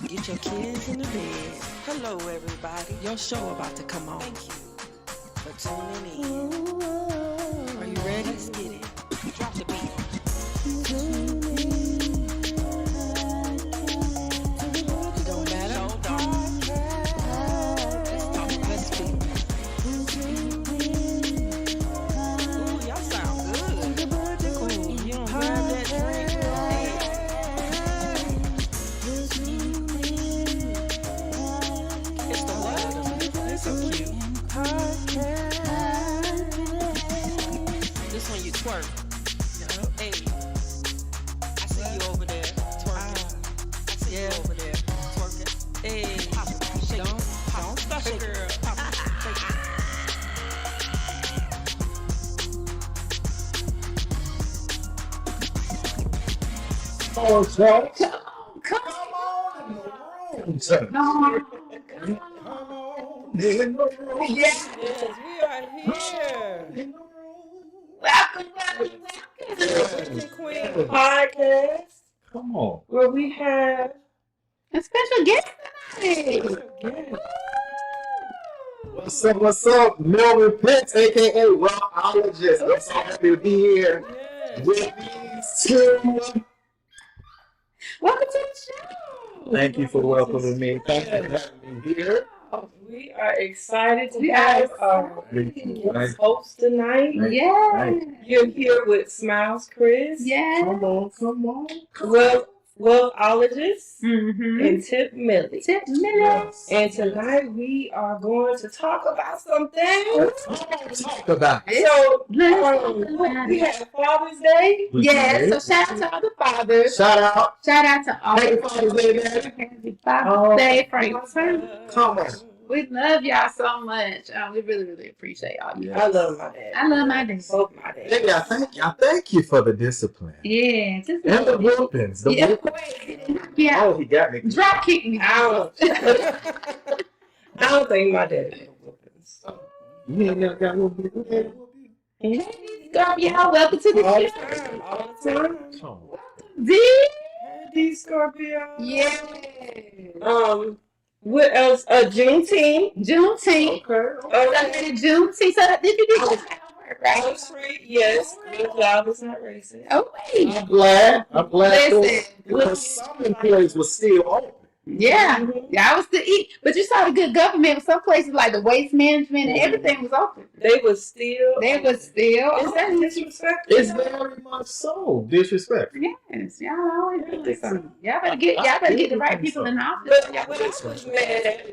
Get your kids in the bed. Hello, everybody. Your show about to come on. Thank you for tuning in. Are you ready? Let's get it. Drop the beat. It don't matter. Hold on. Let's talk. Let's speak. Ooh, y'all sound good. Cool. You don't grab that drink. It's the water. It's so cute. This one you twerk. Hey, I see you over there twerking. I see you over there twerking. Hey, pop it, shake it. Don't stop it, girl. Pop it, shake it. Oh, Chuck. Come Come on in the room, on. Chuck. Come on in the room. Yes. Yes, we are here. In the room. Welcome. Butcher Queen podcast, Come on. where we have A special guest tonight. What's up? Melvin Pitts, aka Rockologist. I'm so happy to be here yes. with these two. Welcome to the show. Thank you for welcoming me. Thank you for having me here. We are excited to We have are our guest host tonight. Yeah. You're here with Smiles Chris, Yeah. Come on. wealthologist, Mm-hmm. and Tip Millie. Tip minutes. Yes. And tonight we are going to talk about something. Talk about it. So Let's talk about we it. had Father's Day. Yeah, so shout out to all the fathers. Shout out. Shout out to all Happy the Father's Day, man. Happy Father's Day, Frank. Come on. We love y'all so much. We really, really appreciate all you. I love my dad. I love my days. Both my dads. Baby, I thank you for the discipline. Yeah, just And the whoopings. The yeah. whoopings. Yeah. Oh, he got me. Drop kick me. I don't think my dad did whoopings. You ain't never got whooping. Girl, y'all welcome to the All the show. time. All the time. Come on. D. Hey, Scorpio. Yeah. What else? Juneteenth. Juneteenth. Okay. Juneteenth. So did you do that? I Right? was free. Yes. Good job. It's not racist. Oh wait. I'm glad. Listen. Because some employees were still open. Yeah. Yeah, I was still eat, but you saw the good government. Some places like the waste management and everything was open. They was still. They was still. Is that disrespectful? It's very much so disrespect. Yes, y'all always doing something. Y'all better get the right people in office. But what I was mad at,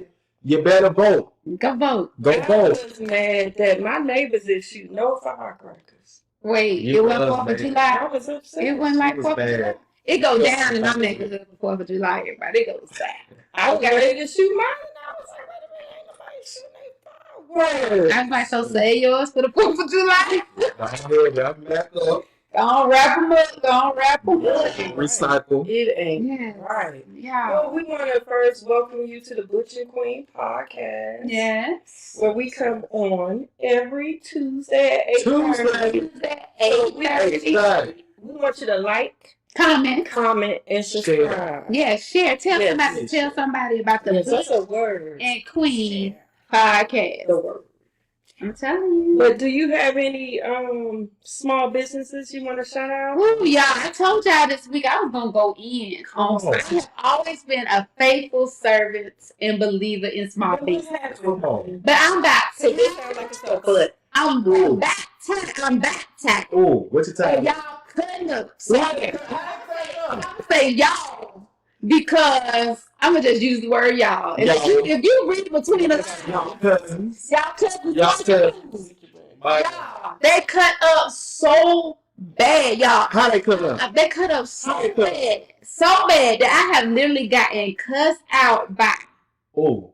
You better vote. Go vote. Go I vote. was mad that my neighbors is shooting no firecrackers. Wait, You it wasn't was 4th of mad. July. I was upset. It wasn't like It was 4th of bad. July. It goes down in our neighborhood for 4th of July, everybody. It goes down. I was ready to shoot mine, and I was like, wait a minute, ain't nobody shooting their fireworks. I was like, so say yours for the 4th of July. I'm back up. Don't wrap them up. Don't wrap them up. Recycle. It ain't Yes. right. Yeah. Well, we want to first welcome you to the Butcher Queen podcast. Yes. Where we come on every Tuesday at 8:30. Tuesday, So we 8:30. want you to like, Comment. comment, and subscribe. Yeah, share. Tell Yes. somebody about the Yes, that's Butcher a word. and Queen podcast. The word. I'm telling you. But do you have any small businesses you want to shout out? Ooh, y'all, I told y'all this week I was going to go in. Come on. I have always been a faithful servant and believer in small business. Come on. But I'm back to It sounds like it's so good. I'm back to Oh, what you So talking about? y'all couldn't have I'm say y'all because I'm going to just use the word y'all. And if you read between us, Y'all cousins. y'all cousins. Y'all cousins. Y'all, they cut up so bad, y'all. How they come up? They cut up so bad that I have literally gotten cussed out by Oh.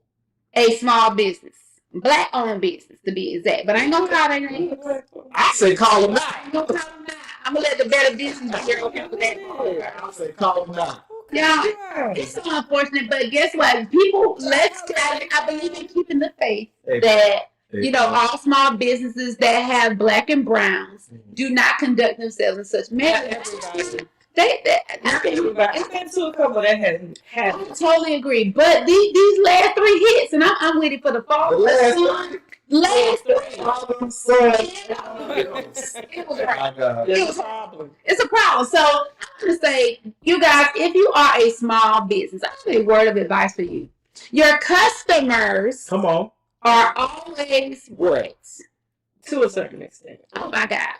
a small business, black-owned business to be exact. But I ain't gonna call their name. I say call them out. I ain't gonna call them out. I'm gonna let the better business be here. Okay, with that. I say call them out. Yeah, it's so unfortunate, but guess what? People, I believe in keeping the faith that, you know, all small businesses that have black and browns do not conduct themselves in such manner. It's been to a couple that hasn't I happened. totally agree. But these last 3 hits, and I'm with it for the fall. The last It was right. My God. There's a problem. It's a problem. So I'm gonna say, you guys, if you are a small business, I have a word of advice for you. Your customers Come on. are always what? To a certain extent. Oh my God.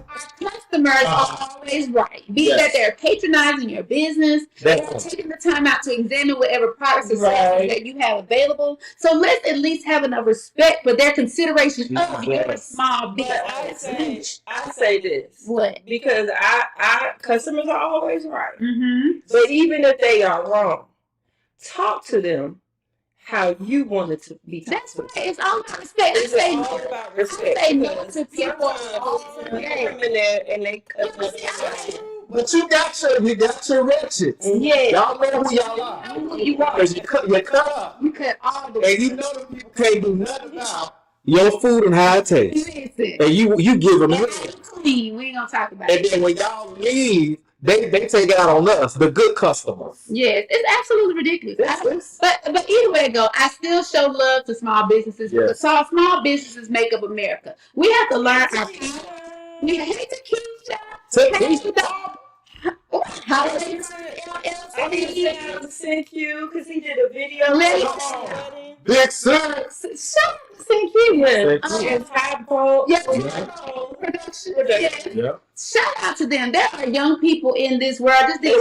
Our customers are always right. Be that they're patronizing your business, they're taking the time out to examine whatever products or services that you have available. So let's at least have enough respect for their consideration of your small business. I say this. What? Because I customers are always right. Mm-hmm. But even if they are wrong, talk to them how you want it to be. That's right. It's all about respect. It's all about respect. I say no to people all day. And they But you got your wretches. Yeah. Y'all know who y'all are. You are. Because you cut up. You cut all the And you know the people can't do nothing about your food and how it tastes. Listen. And you give them clean. We ain't gonna talk about and it. then when y'all leave, they take it out on us, the good customers. Yes, it's absolutely ridiculous. But either way it go, I still show love to small businesses because small businesses make up America. We have to learn our we hate to keep how I sent you because he did a video. Big sir. Thank you. Shout out to them. There are young people in this world. And these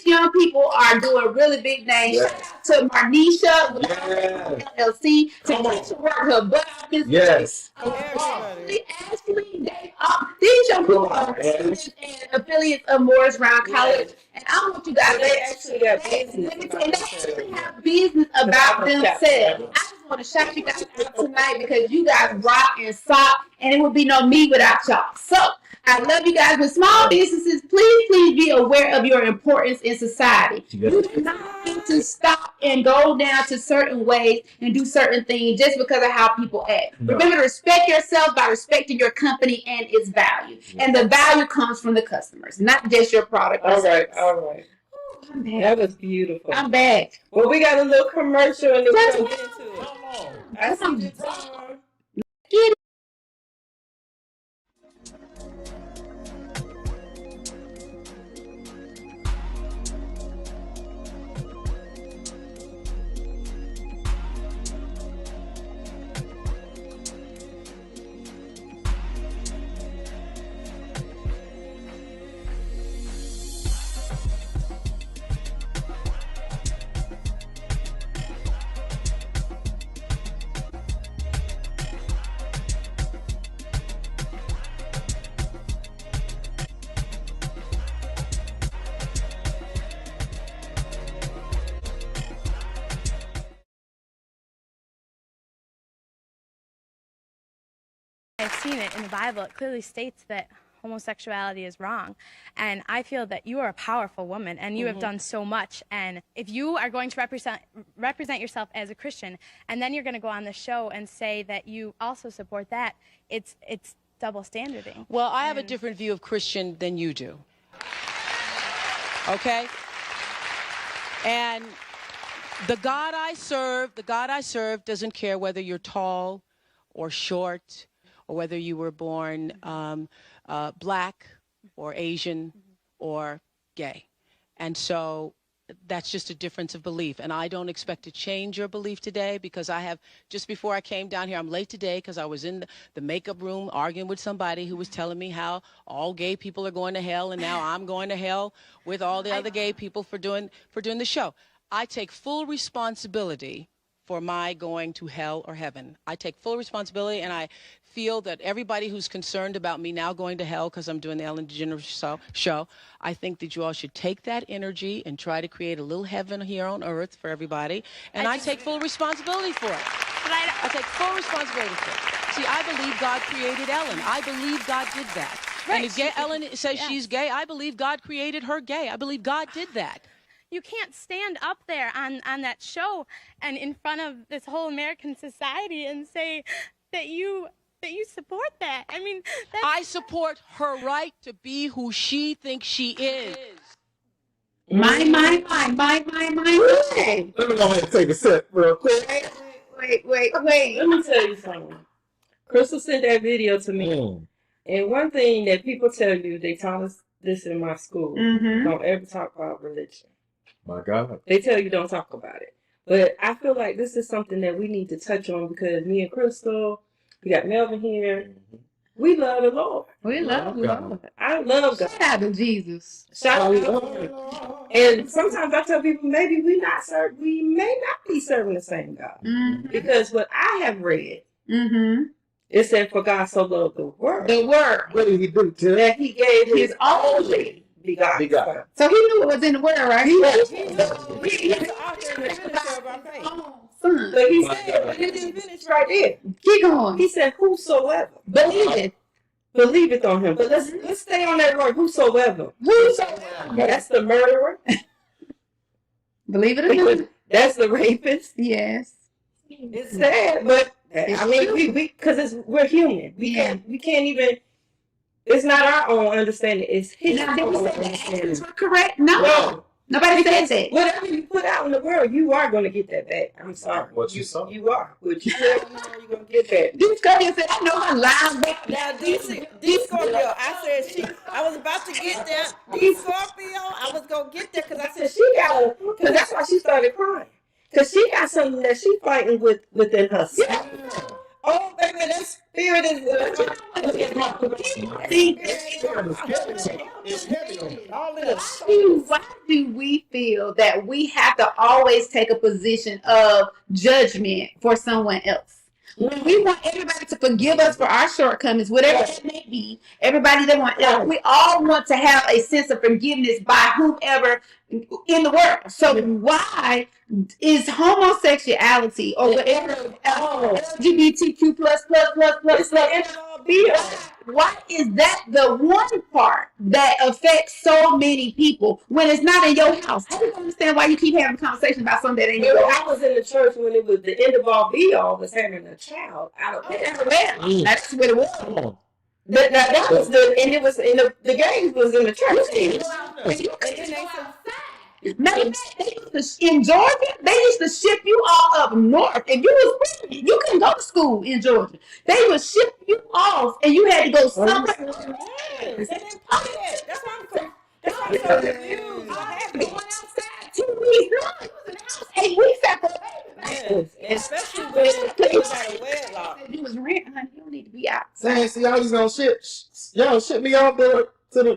young people are doing really big names. Shout out to Marnisha with LLC to work her butt off this Yes. Ashley, these young people are affiliates of Morris Round College. And I want you guys they actually got business. And they actually have business about themselves. I just want to shout you guys out tonight because you guys rock and sock, and it would be no me without y'all. So I love you guys. With small businesses, please be aware of your importance in society. You do not need to stop and go down to certain ways and do certain things just because of how people act. No. Remember to respect yourself by respecting your company and its value. And the value comes from the customers, not just your product. All right. I'm back. That was beautiful. I'm back. Well, we got a little commercial and then we'll get into it. Come on. I see the time. Get it. I've seen it in the Bible. It clearly states that homosexuality is wrong. And I feel that you are a powerful woman and you have done so much. And if you are going to represent yourself as a Christian and then you're going to go on the show and say that you also support that, it's double standarding. Well, I have a different view of Christian than you do. Okay? And the God I serve doesn't care whether you're tall or short, or whether you were born black or Asian or gay. And so that's just a difference of belief. And I don't expect to change your belief today because I have, just before I came down here, I'm late today because I was in the makeup room arguing with somebody who was telling me how all gay people are going to hell and now I'm going to hell with all the other gay people for doing the show. I take full responsibility for my going to hell or heaven. I take full responsibility, and I feel that everybody who's concerned about me now going to hell because I'm doing the Ellen DeGeneres show, I think that you all should take that energy and try to create a little heaven here on earth for everybody, and I take full responsibility for it. I take full responsibility for it. See, I believe God created Ellen. I believe God did that. Right. And if Ellen says she's gay, I believe God created her gay. I believe God did that. You can't stand up there on that show and in front of this whole American society and say that you that you support that. I mean, that's... I support her right to be who she thinks she is. My. Let me go ahead and take a sip real quick. Wait. Let me tell you something. Crystal sent that video to me. And one thing that people tell you, they taught us this in my school. Don't ever talk about religion. My God. They tell you don't talk about it. But I feel like this is something that we need to touch on because me and Crystal, we got Melvin here. We love the Lord. We love God. I love God. Shout out to Jesus. Shout out to God. And sometimes I tell people maybe we may not be serving the same God. Because what I have read, it said, for God so loved the world. The word. What did he do, Tim? That he gave his only begotten Son. So he knew what was in the word, right? He's the author and the finisher of our faith. Son. But he said, but it didn't finish right there. Keep going. He said, whosoever believeth on him. But let's stay on that word, whosoever. That's the murderer. Believe it or not. That's the rapist. Yes. It's sad, but I mean, we because we're human. We can't even. It's not our own understanding. It's his own understanding. Correct? No. Nobody says that. Whatever you put out in the world, you are going to get that back. I'm sorry. What you saw? You are. What you put out in the world, you're going to get that. These Scorpio said, I know my lies back. Now, D Scorpio, I said I was about to get there. D Scorpio, I was going to get there because I said She got, because that's why she started crying. Because she got something that she's fighting within herself. Oh, baby, that spirit is. Why do we feel that we have to always take a position of judgment for someone else? When we want everybody to forgive us for our shortcomings, whatever it may be, everybody that wants, we all want to have a sense of forgiveness by whomever in the world. So why is homosexuality or whatever LGBTQ plus why is that the one part that affects so many people when it's not in your house? I don't understand why you keep having a conversation about something that ain't in your house. I was in the church when it was the end of all be all was having a child out of That's what it was. That was and it was in the games was in the church. In Georgia, they used to ship you all up north. If you was pregnant, you couldn't go to school in Georgia. They would ship you off, and you had to go somewhere. That's why I'm so confused. What happened? Going outside 2 weeks. No, it was in the house 8 weeks after the baby. Especially when it's out of wedlock. You was rent, honey. You don't need to be out. Saying, see, y'all just gonna ship me off to the.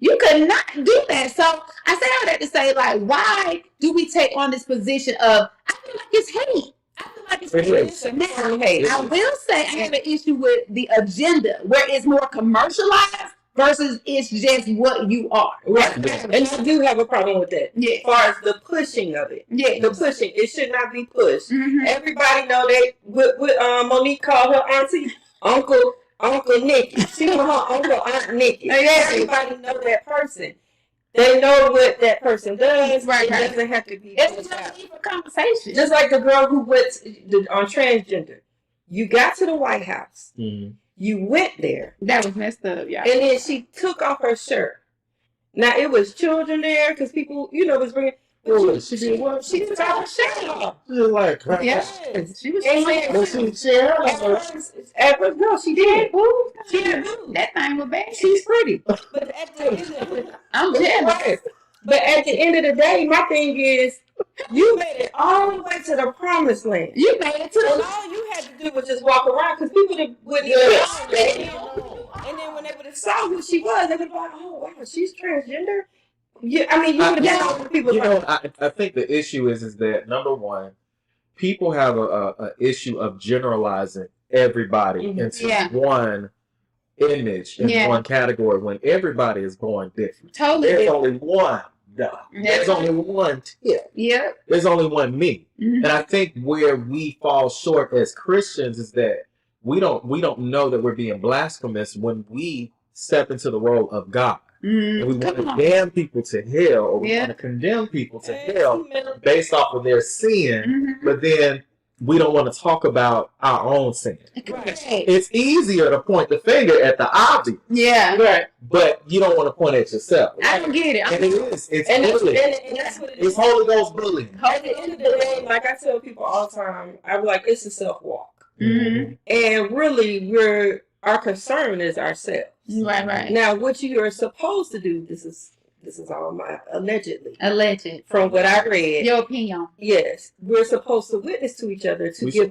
You could not do that. So I say all that to say, like, why do we take on this position of, I feel like it's hate. I feel like it's hate. Now, I will say I have an issue with the agenda where it's more commercialized versus it's just what you are. Right. And I do have a problem with that. Yeah. As far as the pushing of it. Yeah. The pushing. It should not be pushed. Mm-hmm. Everybody know what Monique called her auntie Uncle Nicky. She was her uncle, Aunt Nicky. Everybody know that person. They know what that person does. Right. It doesn't have to be. It's just a conversation. Just like the girl who went on transgender. You got to the White House. Mm-hmm. You went there. That was messed up, y'all. And then she took off her shirt. Now, it was children there because people, was bringing. She did what? She took off her shirt off. She was like, Yes. She was no, she did. She did. That thing was bad. She's pretty. But at the end of the I'm jealous. But at the end of the day, my thing is, you made it all the way to the promised land. You made it to And all you had to do was just walk around because people wouldn't and then when they would have saw who she was, they would be like, oh, wow, she's transgender? Yeah, I mean, you would have got all the people. I think the issue is that, number one, people have a issue of generalizing everybody into one image in one category when everybody is born different. Totally. There's only one There's only one tip. Yeah. There's only one me. Mm-hmm. And I think where we fall short as Christians is that we don't know that we're being blasphemous when we step into the role of God. And we want to damn people to hell, or we want to condemn people to hell based off of their sin. But then we don't want to talk about our own sin. Right. It's easier to point the finger at the obvious. Yeah. Right. But you don't want to point at yourself. I don't get it. And it is. It's And bullying. that's what it It's is. Holy Ghost bullying. At the end of the day, like I tell people all the time, I'm like, it's a self-walk. Mm-hmm. And really, our concern is ourselves. Right. Now, what you are supposed to do, this is all my allegedly. Alleged. From what I read. Your opinion. Yes. We're supposed to witness to each other, to give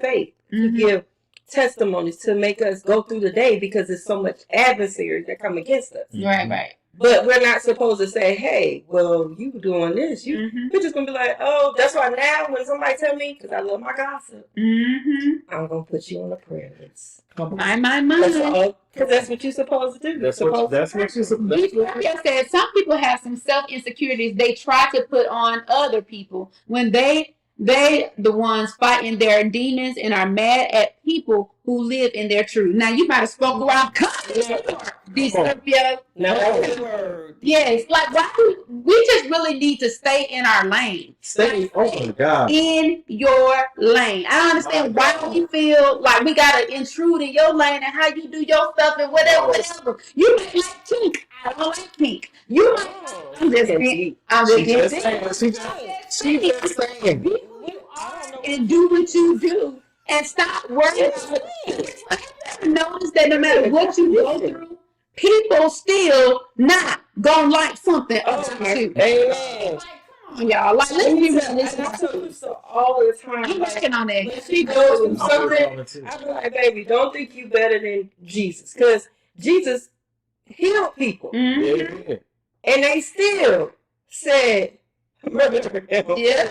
faith, to give testimonies, to make us go through the day, because there's so much adversaries that come against us. Right. But we're not supposed to say, hey, well, you doing this. We're just going to be like, oh, that's why now when somebody tell me, because I love my gossip, I'm going to put you on a prayer list. My. Because that's what you're supposed to do. That's what you're supposed to do. Some people have some self-insecurities they try to put on other people when they the ones fighting their demons and are mad at people who live in their truth. Now, you might have spoke around. Yes, like why we just really need to stay in our lane. Oh my God. In your lane. I don't understand why we feel like we gotta intrude in your lane and how you do your stuff and whatever. You might like pink. I don't like pink. You might. I'm just saying. And do what you do and stop worrying about it. Notice that no matter what you go through, people still not gonna like something about you. Amen. Y'all, like, let's be realistic. I tell you so all the time. I'm working on that. When she goes through something, I be like, baby, don't think you better than Jesus, because Jesus healed people, and they still said, Yeah.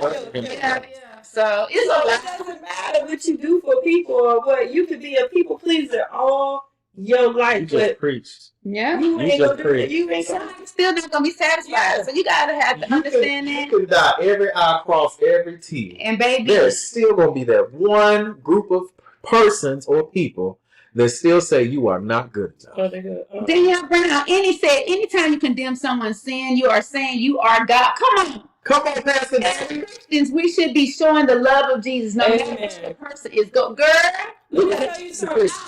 So it's a lot. It doesn't matter what you do for people or what. You could be a people pleaser all your life. You just preached. Yeah. You ain't just gonna do it. You ain't still not gonna be satisfied. Yeah. So you gotta have to understand that. You can dot every I, cross every T. And baby, there's still gonna be that one group of persons or people that still say you are not good enough. Danielle Brown, anytime you condemn someone's sin, you are saying you are God. Come on, Pastor. As Christians, we should be showing the love of Jesus. No matter what the person is. Girl, let me tell you something. That's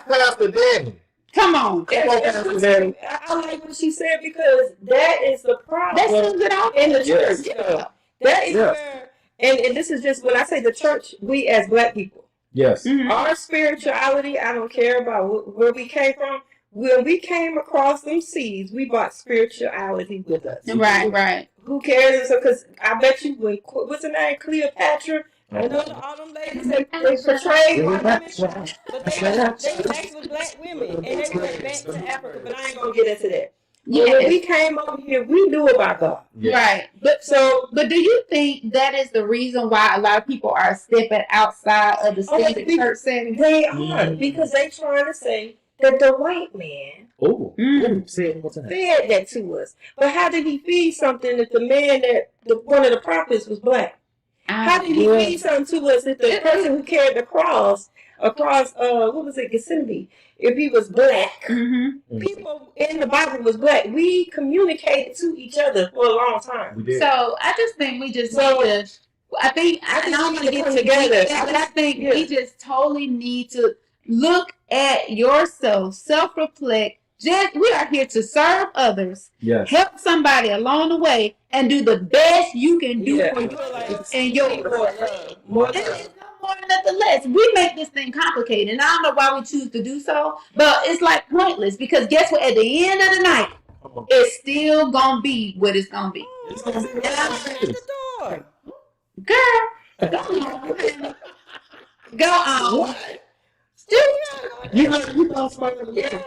Pastor Danny. Come on, Pastor Danny. I like what she said, because that is the problem. That's good out in the church. Yeah. That is where, and this is just when I say the church, we as Black people. Yes. Our spirituality, I don't care about where we came from. When we came across them seas, we brought spirituality with us. Right. Who cares? Because I bet you, what's the name? Cleopatra. I know all them ladies, they portrayed white women, but they actually Black women, and they went back to Africa. But I ain't gonna get into that. Yeah. When we came over here, we knew about God. Yeah. Right. But do you think that is the reason why a lot of people are stepping outside of the standard church setting? They are, because they trying to say that the white man said that to us. But how did he feed something if the man one of the prophets was Black? How did he feed something to us if the person who carried the cross across what was it, Gethsemane, if he was Black? People in the Bible was Black. We communicated to each other for a long time. So I just think we just need to. I don't want to get together, but I think we just totally need to look at yourself, self-reflect. We are here to serve others, help somebody along the way, and do the best you can do for you and your more nothing less. We make this thing complicated, and I don't know why we choose to do so, but it's like pointless, because guess what? At the end of the night, it's still gonna be what it's gonna be. It's gonna be the door. Girl, go on. You know, smiling. Yeah.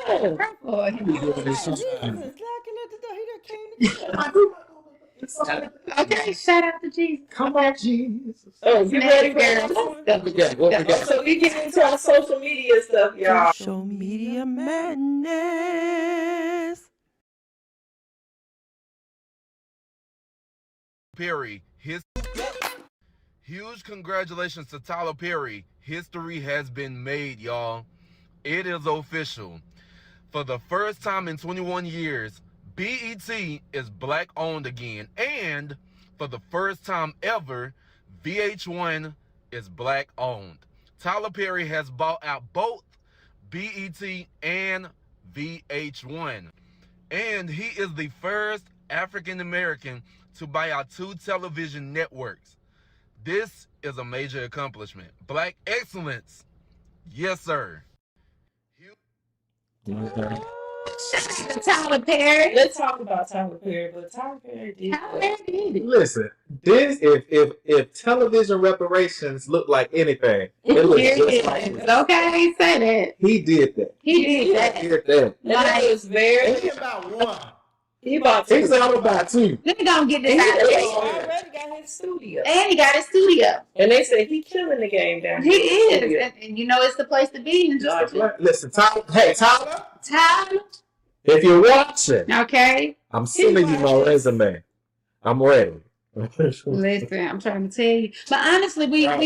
Okay, shout out to Jesus. Come on, Jesus. Oh, you ready, girl? So we get into our social media stuff, y'all. Social media madness. Perry, huge congratulations to Tyler Perry. History has been made, y'all. It is official. For the first time in 21 years, BET is Black owned again. And for the first time ever, VH1 is black owned. Tyler Perry has bought out both BET and VH1. And he is the first African American to buy out 2 television networks. This is a major accomplishment. Black excellence. Yes, sir. Tyler Perry. Let's talk about Tyler Perry, but Tyler Perry did. Tyler Perry did it. Listen, this if television reparations look like anything, it looks just like this. Okay, I ain't say that. He did that. He did that. He did that. Like, it's very. He about one. He about He's all about 2. Let me go get this He out of here. already got his studio. And he got his studio. And they say he killing the game down He here. is. And you know it's the place to be in Georgia. Listen, Tyler. Hey, Tyler. Tyler. If you're watching, Okay. I'm sending you my resume. I'm ready. Listen, I'm trying to tell you. But honestly, we are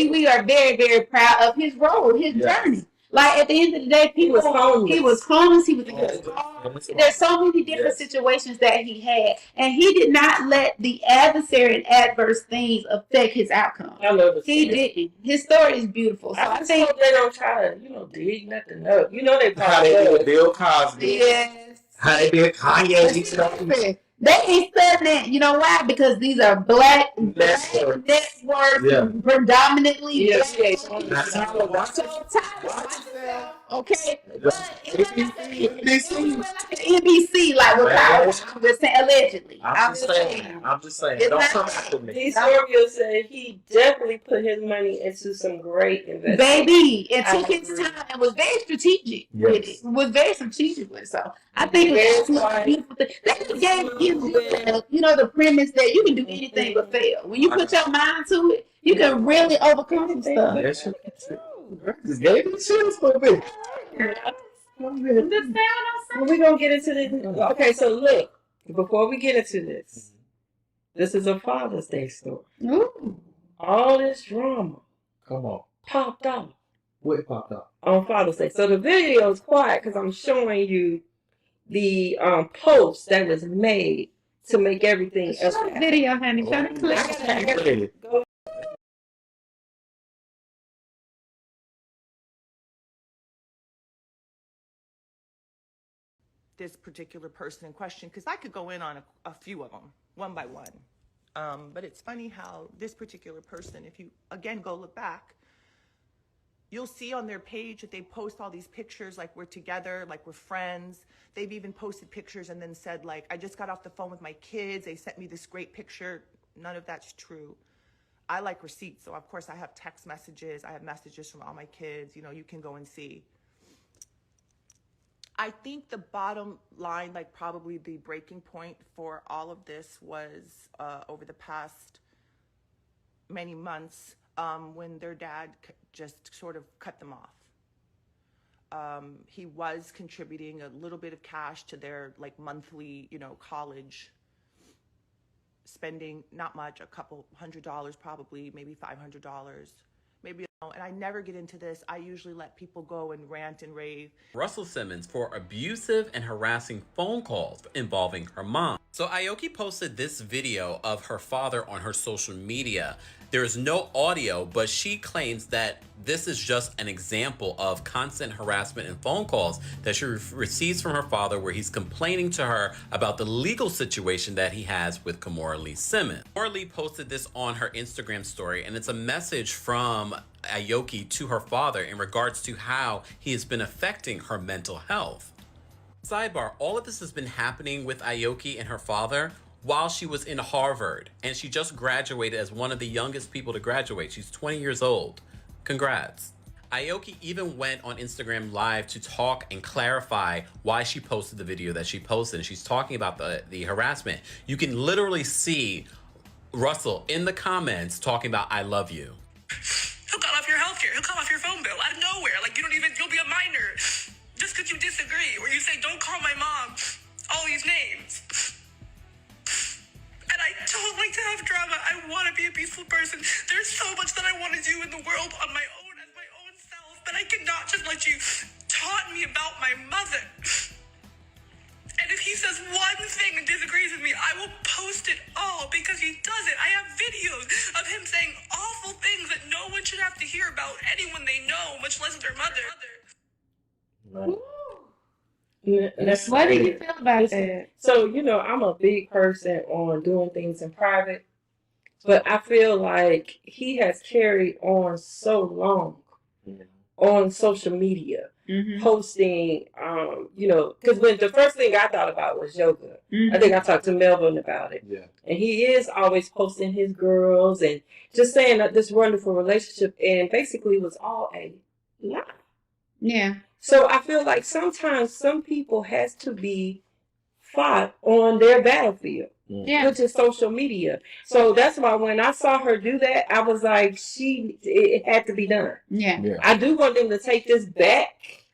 very, very proud of his role, his journey. Like at the end of the day, He was homeless. He was homeless. He was in his car. There's so many different situations that he had, and he did not let the adversary and adverse things affect his outcome. I love it. He didn't. His story is beautiful. So I think they don't try to, dig nothing up. You know they How they did Bill Cosby. Yes. How they did Kanye. Listen, they ain't studying that. You know why? Because these are black Networks. networks, predominantly Yes, black. yes. Okay. NBC. NBC, like what I was just saying, allegedly. I'm just saying. It's Don't not- come after me. D. Scorpio said he definitely put his money into some great investments. Baby, and took I his agree. time and was very strategic with it. Yes. Was very strategic with it. So I think it's a beautiful thing. That just gives you the premise that you can do anything but fail. When you put your mind to it, you can really overcome some stuff. That shit. Just gave me chills for a bit. We're going to get into this. Okay, so look, before we get into this, this is a Father's Day story. Ooh. All this drama Come on. popped out What popped up? on Father's Day. So the video is quiet because I'm showing you the post that was made to make everything else. Show the video, honey. Show the clip. Go. This particular person in question, because I could go in on a few of them, one by one. But it's funny how this particular person, if you, again, go look back, you'll see on their page that they post all these pictures like we're together, like we're friends. They've even posted pictures and then said, like, I just got off the phone with my kids. They sent me this great picture. None of that's true. I like receipts. So, of course, I have text messages. I have messages from all my kids. You can go and see. I think the bottom line, like probably the breaking point for all of this was over the past many months when their dad just sort of cut them off. He was contributing a little bit of cash to their like monthly, college spending, not much, a couple $100 probably, maybe $500. Maybe, and I never get into this. I usually let people go and rant and rave. Russell Simmons for abusive and harassing phone calls involving her mom. So Aoki posted this video of her father on her social media. There is no audio, but she claims that this is just an example of constant harassment and phone calls that she receives from her father, where he's complaining to her about the legal situation that he has with Kimora Lee Simmons. Kimora Lee posted this on her Instagram story, and it's a message from Aoki to her father in regards to how he has been affecting her mental health. Sidebar, all of this has been happening with Aoki and her father while she was in Harvard, and she just graduated as one of the youngest people to graduate. She's 20 years old. Congrats. Aoki even went on Instagram Live to talk and clarify why she posted the video that she posted. And she's talking about the harassment. You can literally see Russell in the comments talking about, I love you. He'll cut off your healthcare. He'll cut off your phone bill out of nowhere. Like, you'll be a minor. Just because you disagree, or you say, don't call my mom all these names. And I don't like to have drama. I want to be a peaceful person. There's so much that I want to do in the world on my own, as my own self, but I cannot just let you taunt me about my mother. And if he says one thing and disagrees with me, I will post it all because he does it. I have videos of him saying awful things that no one should have to hear about anyone they know, much less their mother. What do you feel about that? So, you know, I'm a big person on doing things in private, but I feel like he has carried on so long on social media, posting, you know, because when the first thing I thought about was yoga. I think I talked to Melvin about it. Yeah. And he is always posting his girls and just saying that this wonderful relationship, and basically it was all a lie. Yeah. So I feel like sometimes some people has to be fought on their battlefield, which is social media. So that's why when I saw her do that, I was like, it had to be done. Yeah. I do want them to take this back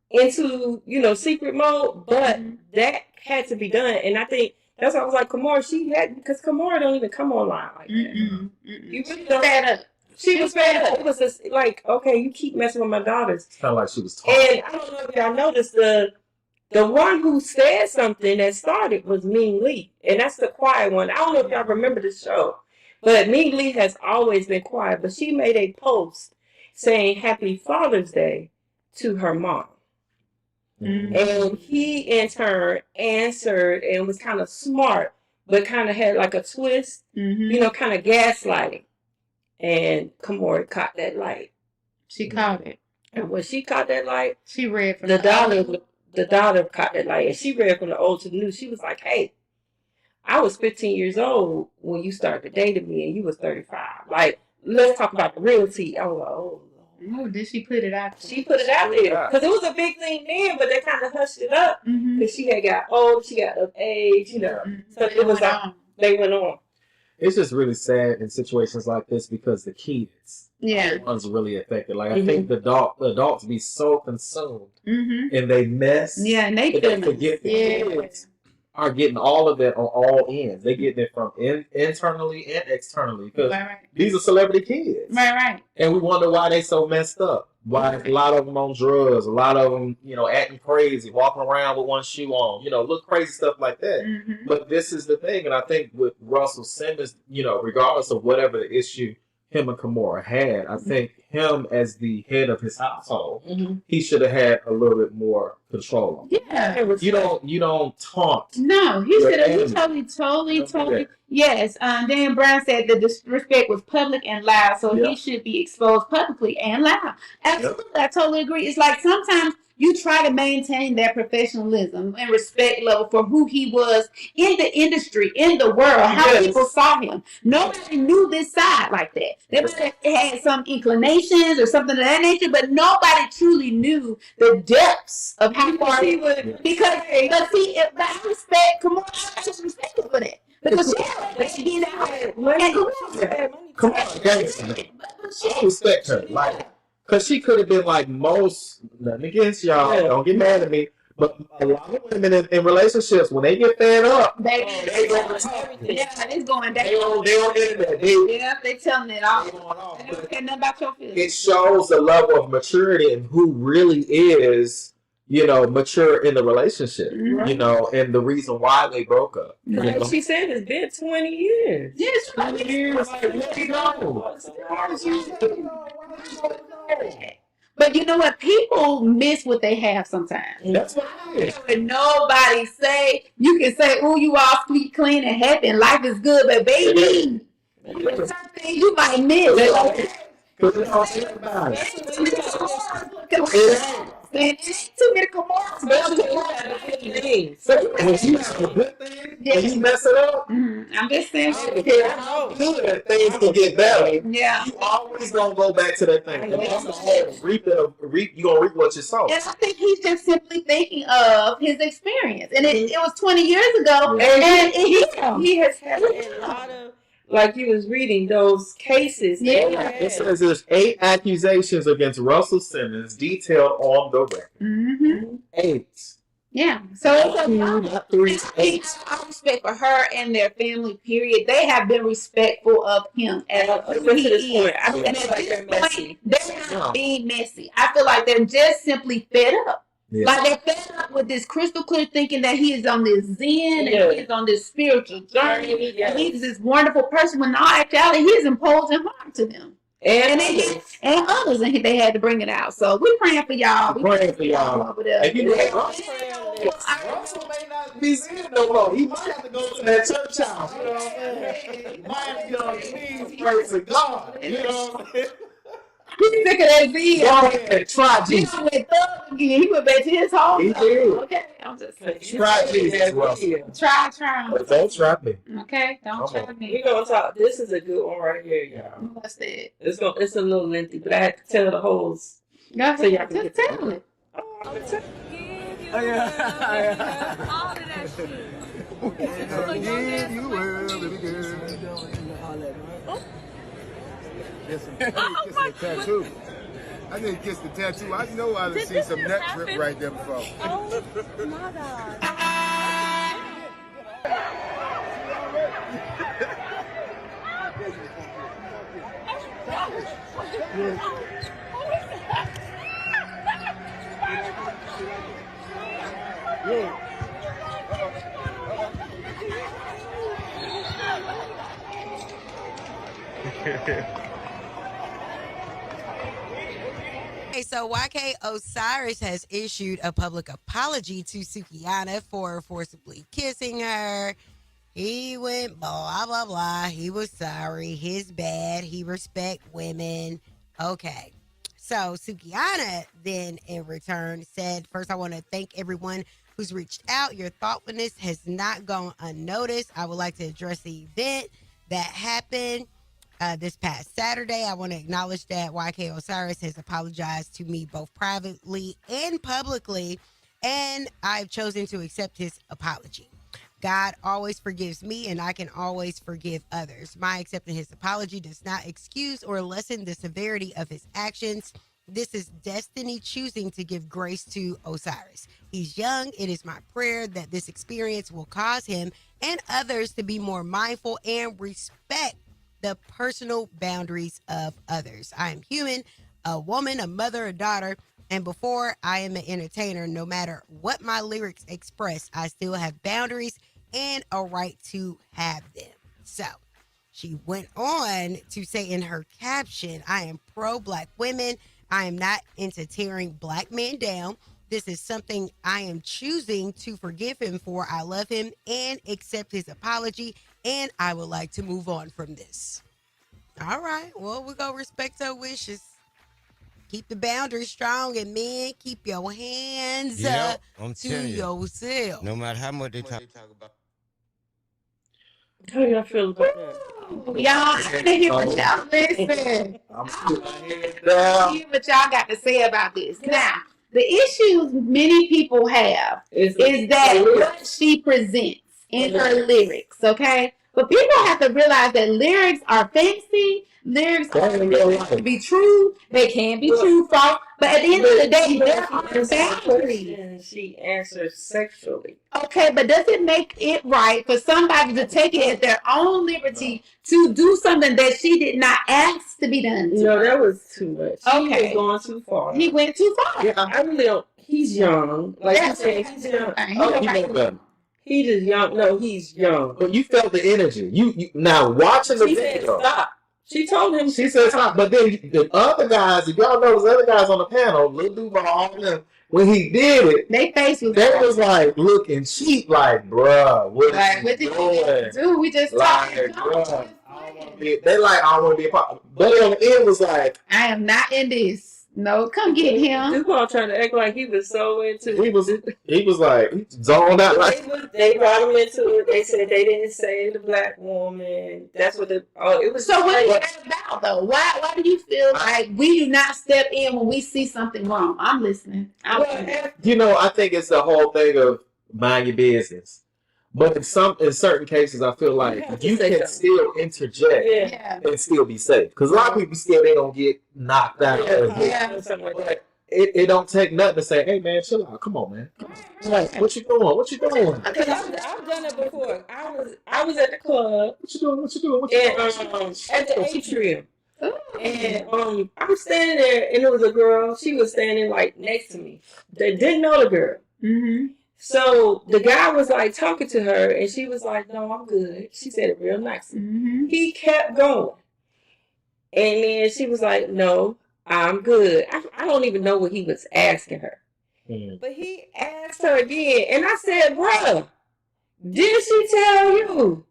into, you know, secret mode, but that had to be done. And I think that's why I was like, Kimora, because Kimora don't even come online like that. You really don't. She was fed up. It was just like, okay, you keep messing with my daughters. It's kind of like she was talking. And I don't know if y'all noticed, the one who said something that started was Ming Lee. And that's the quiet one. I don't know if y'all remember the show. But Ming Lee has always been quiet. But she made a post saying Happy Father's Day to her mom. And he, in turn, answered and was kind of smart, but kind of had like a twist, you know, kind of gaslighting. And Kimora caught that light. She caught it. And when she caught that light, she read from the daughter caught that light. And she read from the old to the new. She was like, hey, I was 15 years old when you started dating me and you was 35. Like, let's talk about the real tea. I was like, oh. Oh, did she put it out there? She put it out there. Because it was a big thing then, but they kind of hushed it up. Because she had got old, she got of age, you know. So it was like, they went on. It's just really sad in situations like this because the kids are the ones really affected. Like, I think the adults be so consumed and they mess. Yeah, and they forget the kids are getting all of that on all ends. They getting it from internally and externally because these are celebrity kids. Right. And we wonder why they so messed up. Why a lot of them on drugs, a lot of them, you know, acting crazy, walking around with one shoe on, you know, look crazy stuff like that. But this is the thing, and I think with Russell Simmons, you know, regardless of whatever the issue him and Kimora had, I think him as the head of his household, he should have had a little bit more control. Yeah, you don't taunt. No, he should have. He totally. Yes, Dan Brown said the disrespect was public and loud, so he should be exposed publicly and loud. Absolutely, I totally agree. It's like sometimes you try to maintain that professionalism and respect level for who he was in the industry, in the world, how people saw him. Nobody knew this side like that. They might have had some inclinations or something of that nature, but nobody truly knew the depths of how far he would. Because see, I respect, I just respect her for that. Because she had money. Come on, gangster. I respect her. Like, because she could have been like most, nothing against y'all, don't get mad at me, but a lot of women in relationships, when they get fed up, they go everything. Yeah, it's going down. They on internet. They telling it all. They don't care nothing about your feelings. It shows the level of maturity and who really is, you know, mature in the relationship, you know, and the reason why they broke up. Like she said, it's been 20 years. Yes, 20 years. Like, let me go. But you know what? People miss what they have sometimes. That's what it is. When nobody say, you can say, oh, you all sweet, clean, and happy, and life is good, but baby, something you might miss. Because it's all about it. Too many Kimoras. So when you have a good thing and you mess it up, I'm just saying. Good things can get better. Yeah. You always gonna go back to that thing. You're gonna reap what you sow. And I think he's just simply thinking of his experience, and it was 20 years ago, and he has had a lot of. Like you was reading those cases. It says there's 8 accusations against Russell Simmons detailed on the record. 8. Yeah. So it's 8. I respect for her and their family, period. They have been respectful of him. And I feel like they're messy. They're not being messy. I feel like they're just simply fed up. Yeah. Like they're fed up with this crystal clear thinking that he is on this zen and he is on this spiritual journey and he's this wonderful person when in all actuality he is imposing harm to them. And others, and they had to bring it out. So we're praying for y'all. We're praying for y'all over there. And you know, Russell may not be seeing no more. He might have to go to that church house. You know what I'm saying? He might have to get on his knees, praise to God. You know what I'm saying? He's sick of that Z. Go ahead, try Jesus. He went thug again. He went back to his home. He did. Okay, I'm just saying. Try Jesus, Russell. Try. But don't try me. Okay, don't try me. We're gonna talk. This is a good one right here, y'all. What's that? It's a little lengthy, but I have to tell the hoes. Go ahead. So y'all can Just tell it. Oh yeah. All of that shit. Give you will, baby girl. I tattoo. I need to kiss the tattoo. I know I done seen some nut drip right there before. Oh my God. Okay, so ykorisis has issued a public apology to Sukihanna for forcibly kissing her. He went blah, blah, blah. He was sorry. His bad. He respect women. Okay. So Sukihanna then in return said, first, I want to thank everyone who's reached out. Your thoughtfulness has not gone unnoticed. I would like to address the event that happened this past Saturday. I want to acknowledge that ykorisis has apologized to me both privately and publicly, and I've chosen to accept his apology. God always forgives me, and I can always forgive others. My accepting his apology does not excuse or lessen the severity of his actions. This is destiny choosing to give grace to Osiris. He's young. It is my prayer that this experience will cause him and others to be more mindful and respect the personal boundaries of others. I am human, a woman, a mother, a daughter, and before I am an entertainer, no matter what my lyrics express, I still have boundaries and a right to have them. So she went on to say in her caption, I am pro-Black women. I am not into tearing Black men down. This is something I am choosing to forgive him for. I love him and accept his apology, and I would like to move on from this. All right. Well, we're going to respect her wishes. Keep the boundaries strong, and men, keep your hands up to yourself. No matter how much they talk about. How y'all feel about that? Y'all, I didn't hear what y'all listen. I'm hear what y'all got to say about this. Now, the issues many people have is that what she presents in her lyrics, okay? But people have to realize that lyrics are fancy. Lyrics can be true. They can be true, false. But at the end of the day, there are boundaries. She answers sexually. Okay, but does it make it right for somebody to take it at their own liberty to do something that she did not ask to be done? No, that was too much. Okay. He was going too far. He went too far. Yeah, I really don't. He's young. Like you said, he's young. He just young. No, he's young. But you felt the energy. You now watching the video. Said stop. She told him. She said stop. But then the other guys, if y'all know, those other guys on the panel, Lil Duval, all of them, when he did it, they was like looking cheap, like, bruh, what did you do? We just like, bruh, they like, I don't want to be a part. But on the end was like, I am not in this. No, come get him. Duval trying to act like he was so into it. He was like, he zoned out. Like, they brought him into it. They said they didn't save the Black woman. That's what it was. So what is that about though? Why do you feel like we do not step in when we see something wrong? I'm listening. You know, I think it's the whole thing of mind your business. But in certain cases, I feel like you can still interject and still be safe. Because a lot of people scared they don't get knocked out. It don't take nothing to say, hey man, chill out. Come on, man. Like, what you doing? What you doing? Because I've done it before. I was at the club. What you doing? At the atrium. And I'm standing there, and there was a girl. She was standing like next to me. They didn't know the girl. Mm-hmm. So the guy was like talking to her, and she was like, "No, I'm good." She said it real nice. Mm-hmm. He kept going, and then she was like, "No, I'm good." I don't even know what he was asking her, but he asked her again, and I said, "Bruh, did she tell you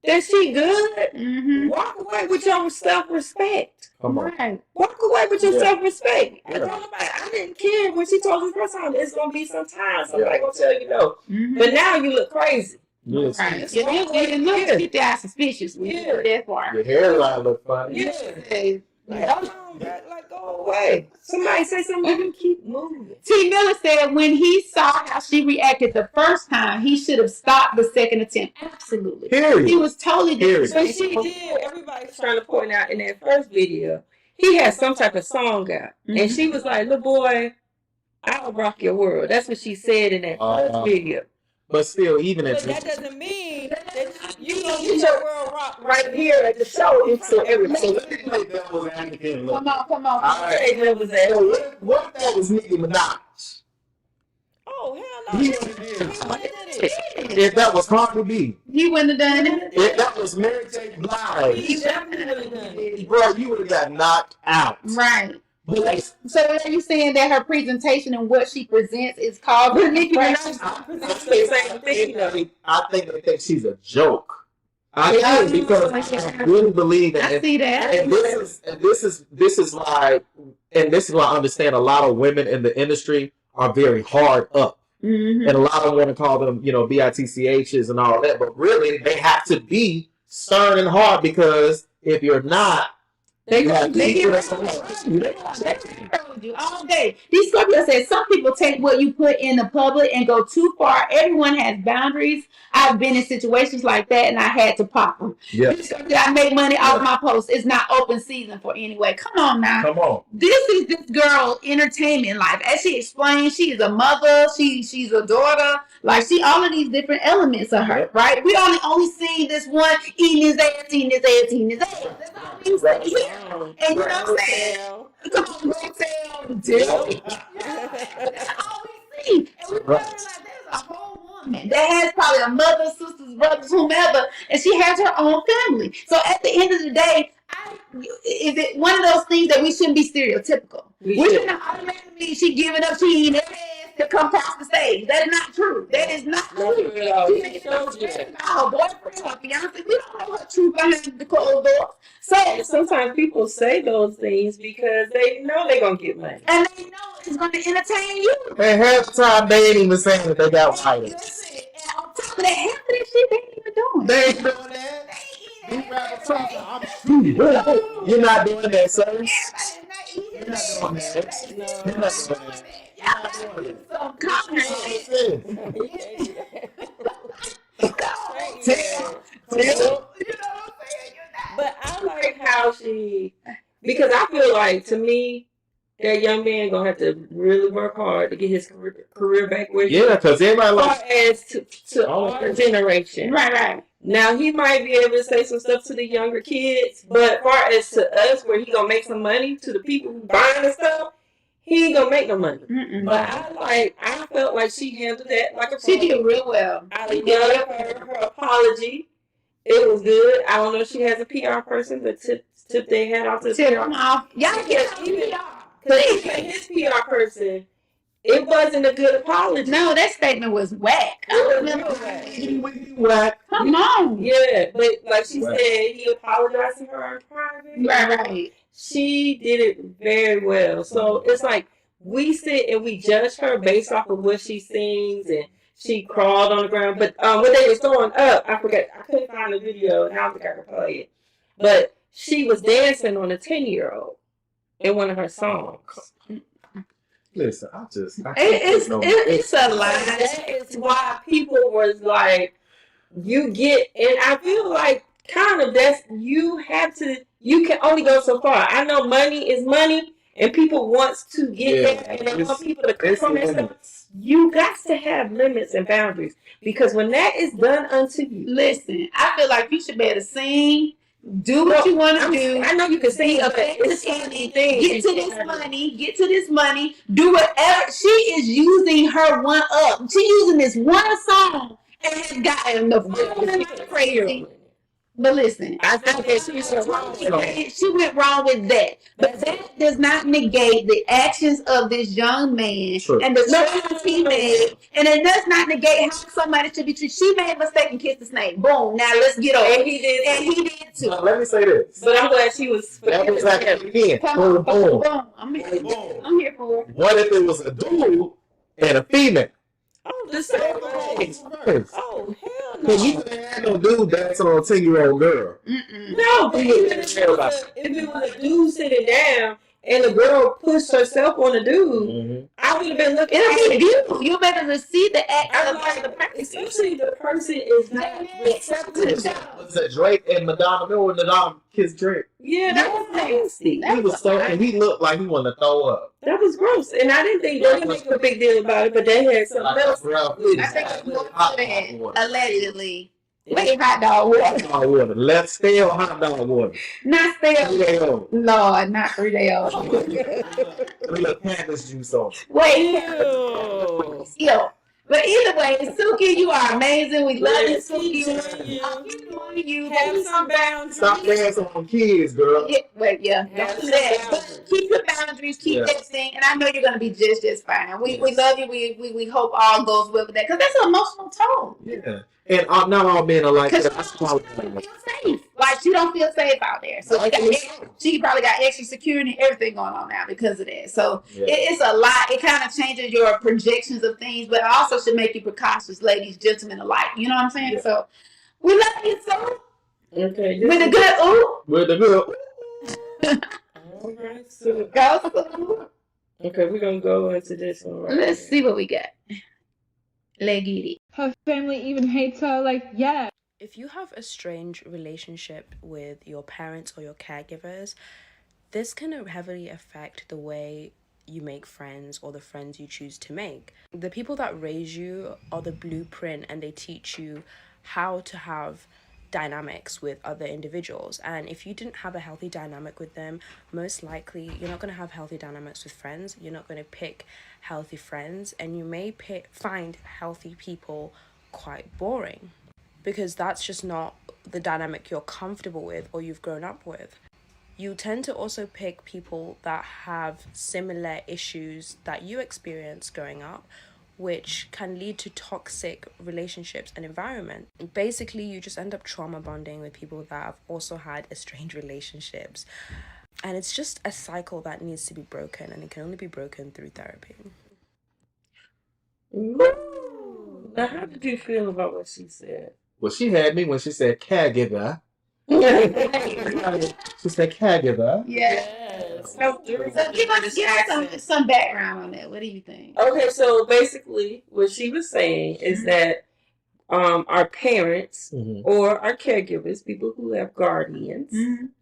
that she good? Mm-hmm. Walk away with your self-respect. Come on. Right. Walk away with your self-respect." Yeah. I didn't care when she told me the first time. It's going to be some time. Somebody going to tell you no. Mm-hmm. But now you look crazy. Yes. Right. You look get that suspicious. Yeah. That far. Your hairline look funny. Yeah. Like, hold on, bro. Like, go away. Somebody say something, you keep moving. T. Miller said when he saw how she reacted the first time, he should have stopped the second attempt. Absolutely. Period. He was totally different. But she did. Everybody's trying to point out in that first video, he had some type of song out. Mm-hmm. And she was like, "Little boy, I'll rock your world." That's what she said in that first video. But still, even if that doesn't mean that you gonna get your world rock right here at the show. So everybody. So let me play devil's advocate. Come on. All right. What if that was Nicki Minaj? Oh, hell no. He wouldn't have did it. If that was Cardi B. He wouldn't have done it. If that was Mary J. Blige. He definitely would have done it. Bro, you would have got knocked out. Right. So are you saying that her presentation and what she presents is called Nicki Minaj? I think they think she's a joke. I do, because I really believe that. I see that. And this is why I understand a lot of women in the industry are very hard up. Mm-hmm. And a lot of them want to call them, BITCHs and all that, but really they have to be stern and hard, because if you're not, they you all day. These Scorpios said some people take what you put in the public and go too far. Everyone has boundaries. I've been in situations like that, and I had to pop them. Yeah. I make money off my posts. It's not open season for anyway. Come on now. Come on. This is this girl entertainment life. As she explained, she is a mother. She's a daughter. Like, she all of these different elements of her, right? We only seen this one eating his ass. That's all we see. And you know what I'm saying? Come on, that's all we see. And we like, there's a whole woman that has probably a mother, sisters, brothers, whomever, and she has her own family. So at the end of the day, is it one of those things that we shouldn't be stereotypical? We shouldn't automatically she giving up, she eating her ass to come across the stage. That is not true. That is not true. She makes her boyfriend, her fiance. We don't know her truth behind the closed doors. So sometimes people say those things because they know they're gonna get money, and they know it's gonna entertain you. And half the time they ain't even saying that they got writers. And on top of that, half of that shit they ain't even doing. They ain't doing that. You're not doing that, sir. You're not doing that. You're not doing that. So but I like how because I feel like, to me, that young man gonna have to really work hard to get his career back where because everybody like as to our generation. Right. Now he might be able to say some stuff to the younger kids, but far as to us, where he gonna make some money to the people who buying the stuff, he ain't gonna make no money. Mm-mm. But I felt like she handled that like a pro. She did real well. I love her apology. It was good. I don't know if she has a PR person, but tip their head off to the PR. Y'all get even his PR person, it wasn't a good apology. No, that statement was whack. I remember whack. Come on. Yeah, but like she said, he apologized to her in private. Right. She did it very well. So it's like we sit and we judge her based off of what she sings, and she crawled on the ground. But when they was throwing up, I forgot. I couldn't find the video, and I don't think I could play it. But she was dancing on a 10-year-old in one of her songs. Listen, it's a lie. That is why people was like, and I feel like kind of you can only go so far. I know money is money, and people wants to get there, and they want people to come from that stuff. You got to have limits and boundaries, because when that is done unto you, listen, I feel like you should be able to sing, Do what you want to do. I know you can see up it. Get to this money. Get to this money. Do whatever. She is using her one up. She using this one song and has gotten the crazy. But listen, I think that she went wrong with that. But that does not negate the actions of this young man and the choices he made. And it does not negate how somebody should be treated. She made a mistake and kissed the snake. Boom. Now let's get over it. And he did too. Let me say this. But I'm glad she was. That was like again. Boom, boom. I'm here for it. What if it was a dude and a female? Oh, the same way. Oh, hell no. Because you can't have no dude dancing on a 10-year-old girl. No, but even if it was a dude sitting down and the girl pushed herself on the dude, I would have been looking at it. You better to see the act of the person. Especially the person is not receptive. Was that Drake and Madonna? Remember when Madonna kissed Drake? Yeah, that was nasty. He was so, and he looked like he wanted to throw up. That was gross, and I didn't think they would make a big deal about it, but they had something else. I think it was allegedly. Wait, hot dog water. Hot dog water. Let's stay on hot dog water. Not stay on. 3 day old. Lord, not 3 day old. We look Candace juice on. Wait. Yo. But either way, Suki, you are amazing. We love you, Suki. You have some boundaries. Stop dancing on kids, girl. Yeah, don't do that. But keep the boundaries, keep that thing, and I know you're gonna be just fine. We love you. We hope all goes well with that because that's an emotional toll. Yeah. And not all men are like that. That's probably safe. Like she don't feel safe out there. So she probably got extra security and everything going on now because of that. So it's a lot. It kind of changes your projections of things, but it also should make you precautious, ladies, gentlemen alike. You know what I'm saying? Yeah. So we love you, so. Okay. With a good ooh. With a good all right, so go. Okay, we're gonna go into this one. Right Let's see what we got. Leggy. Her family even hates her. Like, yeah. If you have a strange relationship with your parents or your caregivers, this can heavily affect the way you make friends or the friends you choose to make. The people that raise you are the blueprint, and they teach you how to have dynamics with other individuals. And if you didn't have a healthy dynamic with them, most likely you're not going to have healthy dynamics with friends. You're not going to pick healthy friends, and you may find healthy people quite boring because that's just not the dynamic you're comfortable with or you've grown up with. You tend to also pick people that have similar issues that you experienced growing up, which can lead to toxic relationships and environment. Basically, you just end up trauma bonding with people that have also had estranged relationships. And it's just a cycle that needs to be broken, and it can only be broken through therapy. Ooh. Now, how did you feel about what she said? Well, she had me when she said caregiver. She said caregiver. Yes. So give us some background on that. What do you think? Okay, so basically what she was saying is that our parents or our caregivers, people who have guardians.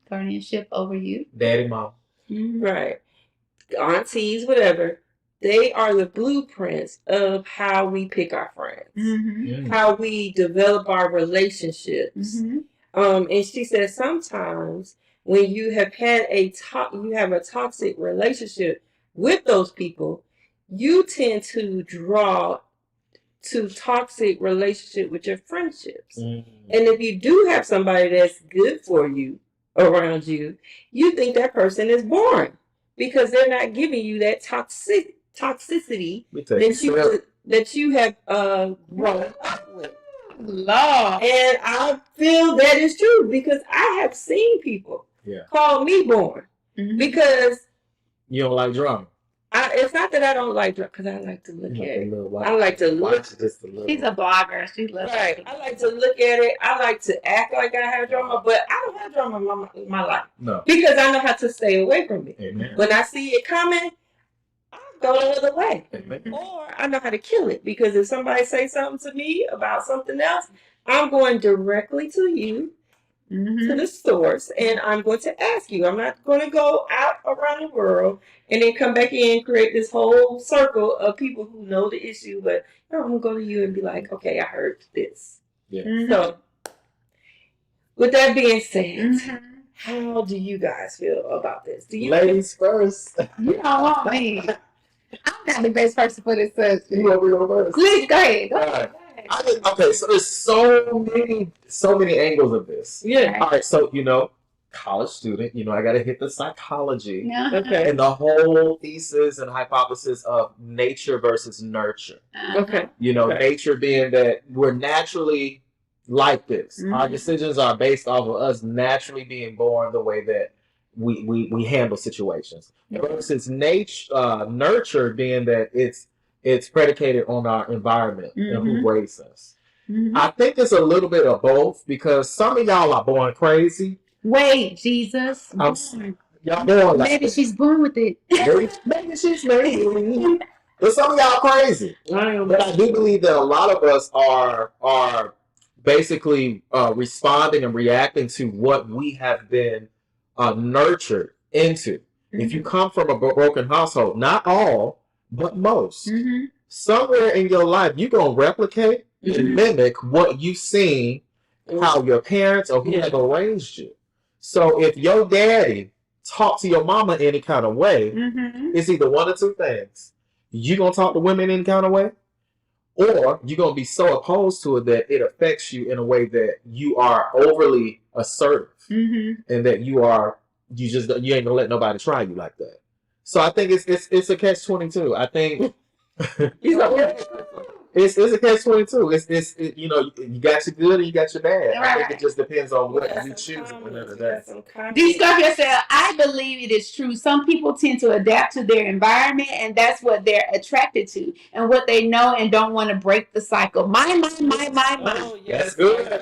Guardianship over you. Daddy, mom. Right. Aunties, whatever. They are the blueprints of how we pick our friends, how we develop our relationships. And she said sometimes when you have had a toxic relationship with those people, you tend to draw to toxic relationship with your friendships. And if you do have somebody that's good for you around you, you think that person is boring because they're not giving you that toxicity that you have grown up with. Lord. And I feel that is true because I have seen people call me boring because you don't like drama. It's not that I don't like drama because I like to look at it. I like to look. She's a blogger. She loves it. I like to look at it. I like to act like I have drama, but I don't have drama in my life. No. Because I know how to stay away from it. Amen. When I see it coming, I go the other way. Amen. Or I know how to kill it because if somebody says something to me about something else, I'm going directly to you, to the source, and I'm going to ask you. I'm not going to go out around the world and then come back in and create this whole circle of people who know the issue, but I'm going to go to you and be like, okay, I heard this. Yeah. So With that being said, how do you guys feel about this? Do you ladies first? You don't want me. I'm not the best person for this subject. You want me to go first? Please go ahead. Go ahead. Okay, so there's so many angles of this. Yeah. All right, so college student, I got to hit the psychology Okay. and the whole thesis and hypothesis of nature versus nurture. Okay. Nature being that we're naturally like this. Our decisions are based off of us naturally being born the way that we handle situations. Versus nurture being that it's predicated on our environment and who raised us. I think it's a little bit of both because some of y'all are born crazy. Wait, Jesus. Y'all born like Maybe she's born with it. Maybe she's married. But some of y'all crazy. But I do believe that a lot of us are basically responding and reacting to what we have been nurtured into. If you come from a broken household, not all, but most, somewhere in your life, you're going to replicate and mimic what you've seen, how your parents or whoever raised you. So if your daddy talked to your mama any kind of way, it's either one or two things. You're going to talk to women any kind of way, or you're going to be so opposed to it that it affects you in a way that you are overly assertive and that you ain't going to let nobody try you like that. So I think it's a catch-22. I think it's a catch-22. You got your good and you got your bad. I think it just depends on what you choose at the end of the day. Discuss yourself. I believe it is true. Some people tend to adapt to their environment, and that's what they're attracted to and what they know and don't want to break the cycle. My. Oh, yes. That's good.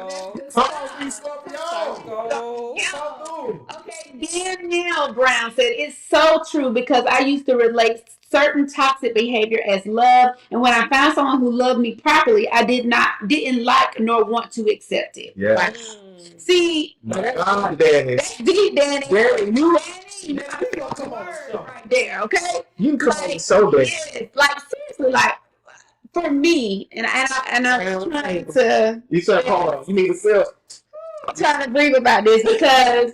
Okay, Danielle Brown said it's so true because I used to relate certain toxic behavior as love, and when I found someone who loved me properly, I didn't like nor want to accept it. Yeah. Right? See, Danny. That's deep, Danny. You come on, right there, okay? You come on so big. Yes, like seriously, like for me, and I'm trying to. You said, hold on. You need to sell. I'm trying to breathe about this because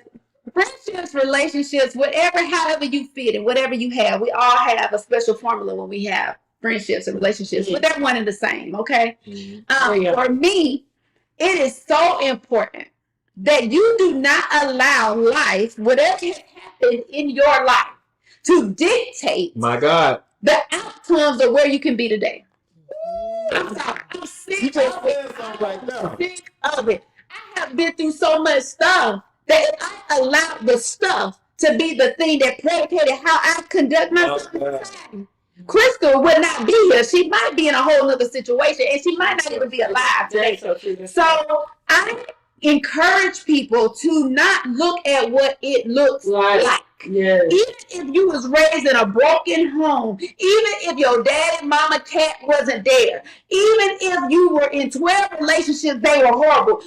friendships, relationships, however you fit and whatever you have, we all have a special formula when we have friendships and relationships, but they're one and the same, okay? For me, it is so important that you do not allow life, whatever has happened in your life, to dictate My God. the outcomes of where you can be today. I'm sorry. I'm sick of it. I'm sick of it. I have been through so much stuff that if I allowed the stuff to be the thing that predicated how I conduct myself in society, Crystal would not be here. She might be in a whole other situation, and she might not even be alive today. So I encourage people to not look at what it looks like. Yes. Even if you was raised in a broken home, even if your dad and mama cat wasn't there, even if you were in 12 relationships, they were horrible.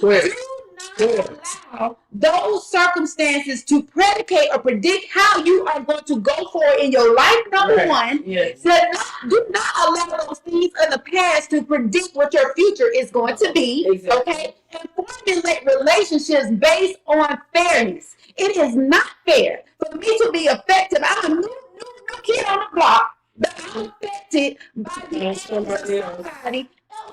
Do not allow those circumstances to predicate or predict how you are going to go forward in your life. Number one, do not allow those things in the past to predict what your future is going to be. Okay, and formulate relationships based on fairness. It is not fair for me to be effective. I'm a new kid on the block, but I'm affected by the actions of somebody else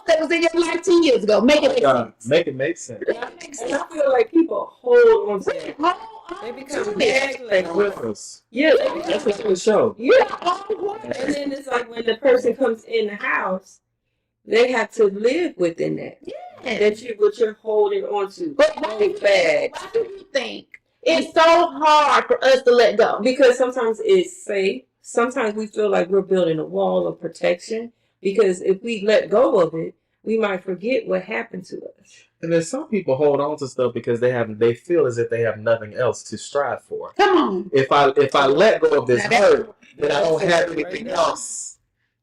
that was in your life 10 years ago. Make it make sense. Make it make sense. And I feel like people hold on to that. They become reckless. Yeah, that's a good show. Yeah. And then it's like when the person comes in the house, they have to live within that. What you're holding on to. But why do you think it's so hard for us to let go? Because sometimes it's safe. Sometimes we feel like we're building a wall of protection. Because if we let go of it, we might forget what happened to us. And then some people hold on to stuff because they feel as if they have nothing else to strive for. Come on. If I let go of this hurt, then I don't have anything else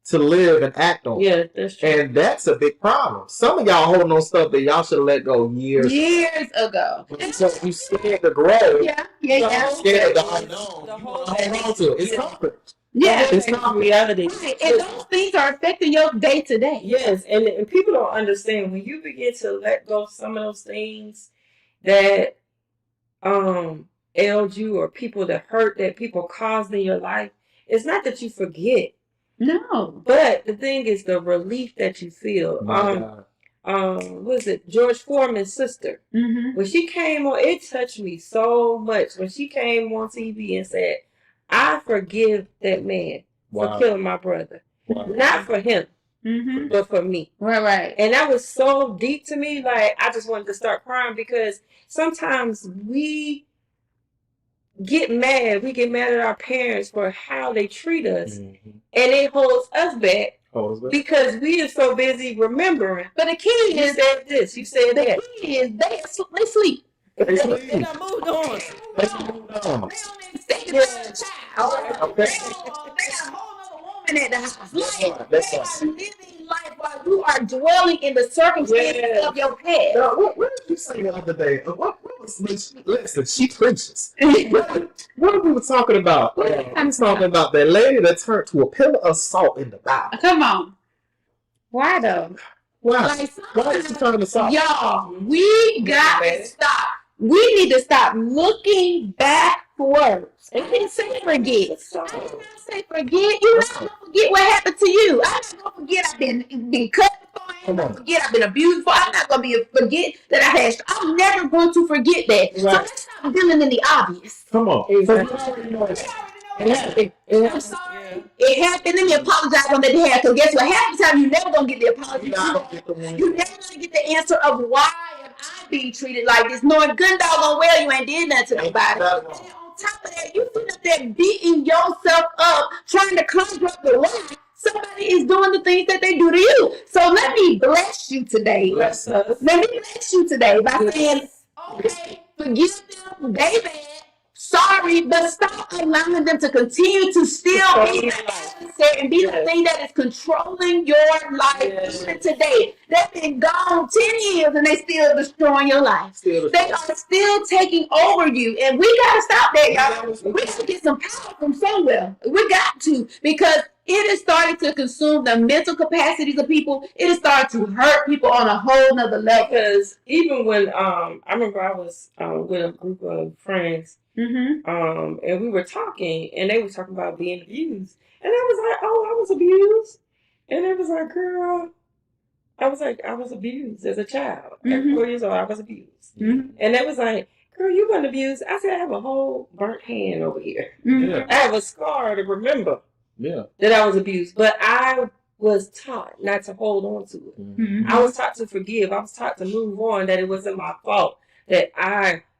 to live and act on. Yeah, that's true. And that's a big problem. Some of y'all holding on stuff that y'all should have let go years ago. So you scared to grow. Yeah. Scared to hold on to it. It's comfort. Yeah, it's not reality. Right. And those things are affecting your day to day. Yes, and people don't understand when you begin to let go of some of those things that ailed you or people that hurt that people caused in your life, it's not that you forget. No. But the thing is the relief that you feel. What is it? George Foreman's sister. When she came on, it touched me so much. When she came on TV and said, I forgive that man for killing my brother. Not for him, but for me. Right. And that was so deep to me. Like, I just wanted to start crying because sometimes we get mad. We get mad at our parents for how they treat us. And it holds us back. Because we are so busy remembering. But the key is, you said this, you said that. The key is they sleep. They got moved on. They don't understand the child. They got a whole other woman at the house. They are living life while you are dwelling in the circumstances of your past. What did you say the other day? Listen, she preaches. What we were talking about? I'm talking about that lady that turned to a pillar of salt in the Bible. Come on. Why though? Why? Why is she turning to salt? Y'all, we got to stop. We need to stop looking backwards. And then say forget. I did not say forget. You're not going to forget what happened to you. I'm not going to forget I've been cut before. I'm not going to forget I've been abused before. I'm not going to forget that I had. I'm never going to forget that. Right. So let's stop dealing in the obvious. Come on. I'm sorry. It happened. Let me apologize on that behalf. Because guess what? Half the time you never gonna get the apology. You never gonna get the answer of why am I being treated like this, knowing good doggone well you ain't did nothing to nobody. And on top of that, you sitting up there beating yourself up, trying to conjure up the why somebody is doing the things that they do to you. So let me bless you today. Bless us. Let me bless you today by saying, okay, forgive them, they bad. Sorry, but stop allowing them to continue to still be the adversary and be the thing that is controlling your life even today. They've been gone 10 years and they still destroying your life. They are still taking over you. And we got to stop that, y'all. We got to get some power from somewhere. We got to, because it is starting to consume the mental capacities of people. It is starting to hurt people on a whole nother level. Because even when, I remember I was with a group of friends, and we were talking, and they were talking about being abused. And I was like, oh, I was abused. And it was like, girl, I was abused as a child. At 4 years old, I was abused. And it was like, girl, you weren't abused. I said, I have a whole burnt hand over here. I have a scar to remember that I was abused. But I was taught not to hold on to it. I was taught to forgive. I was taught to move on, that it wasn't my fault, that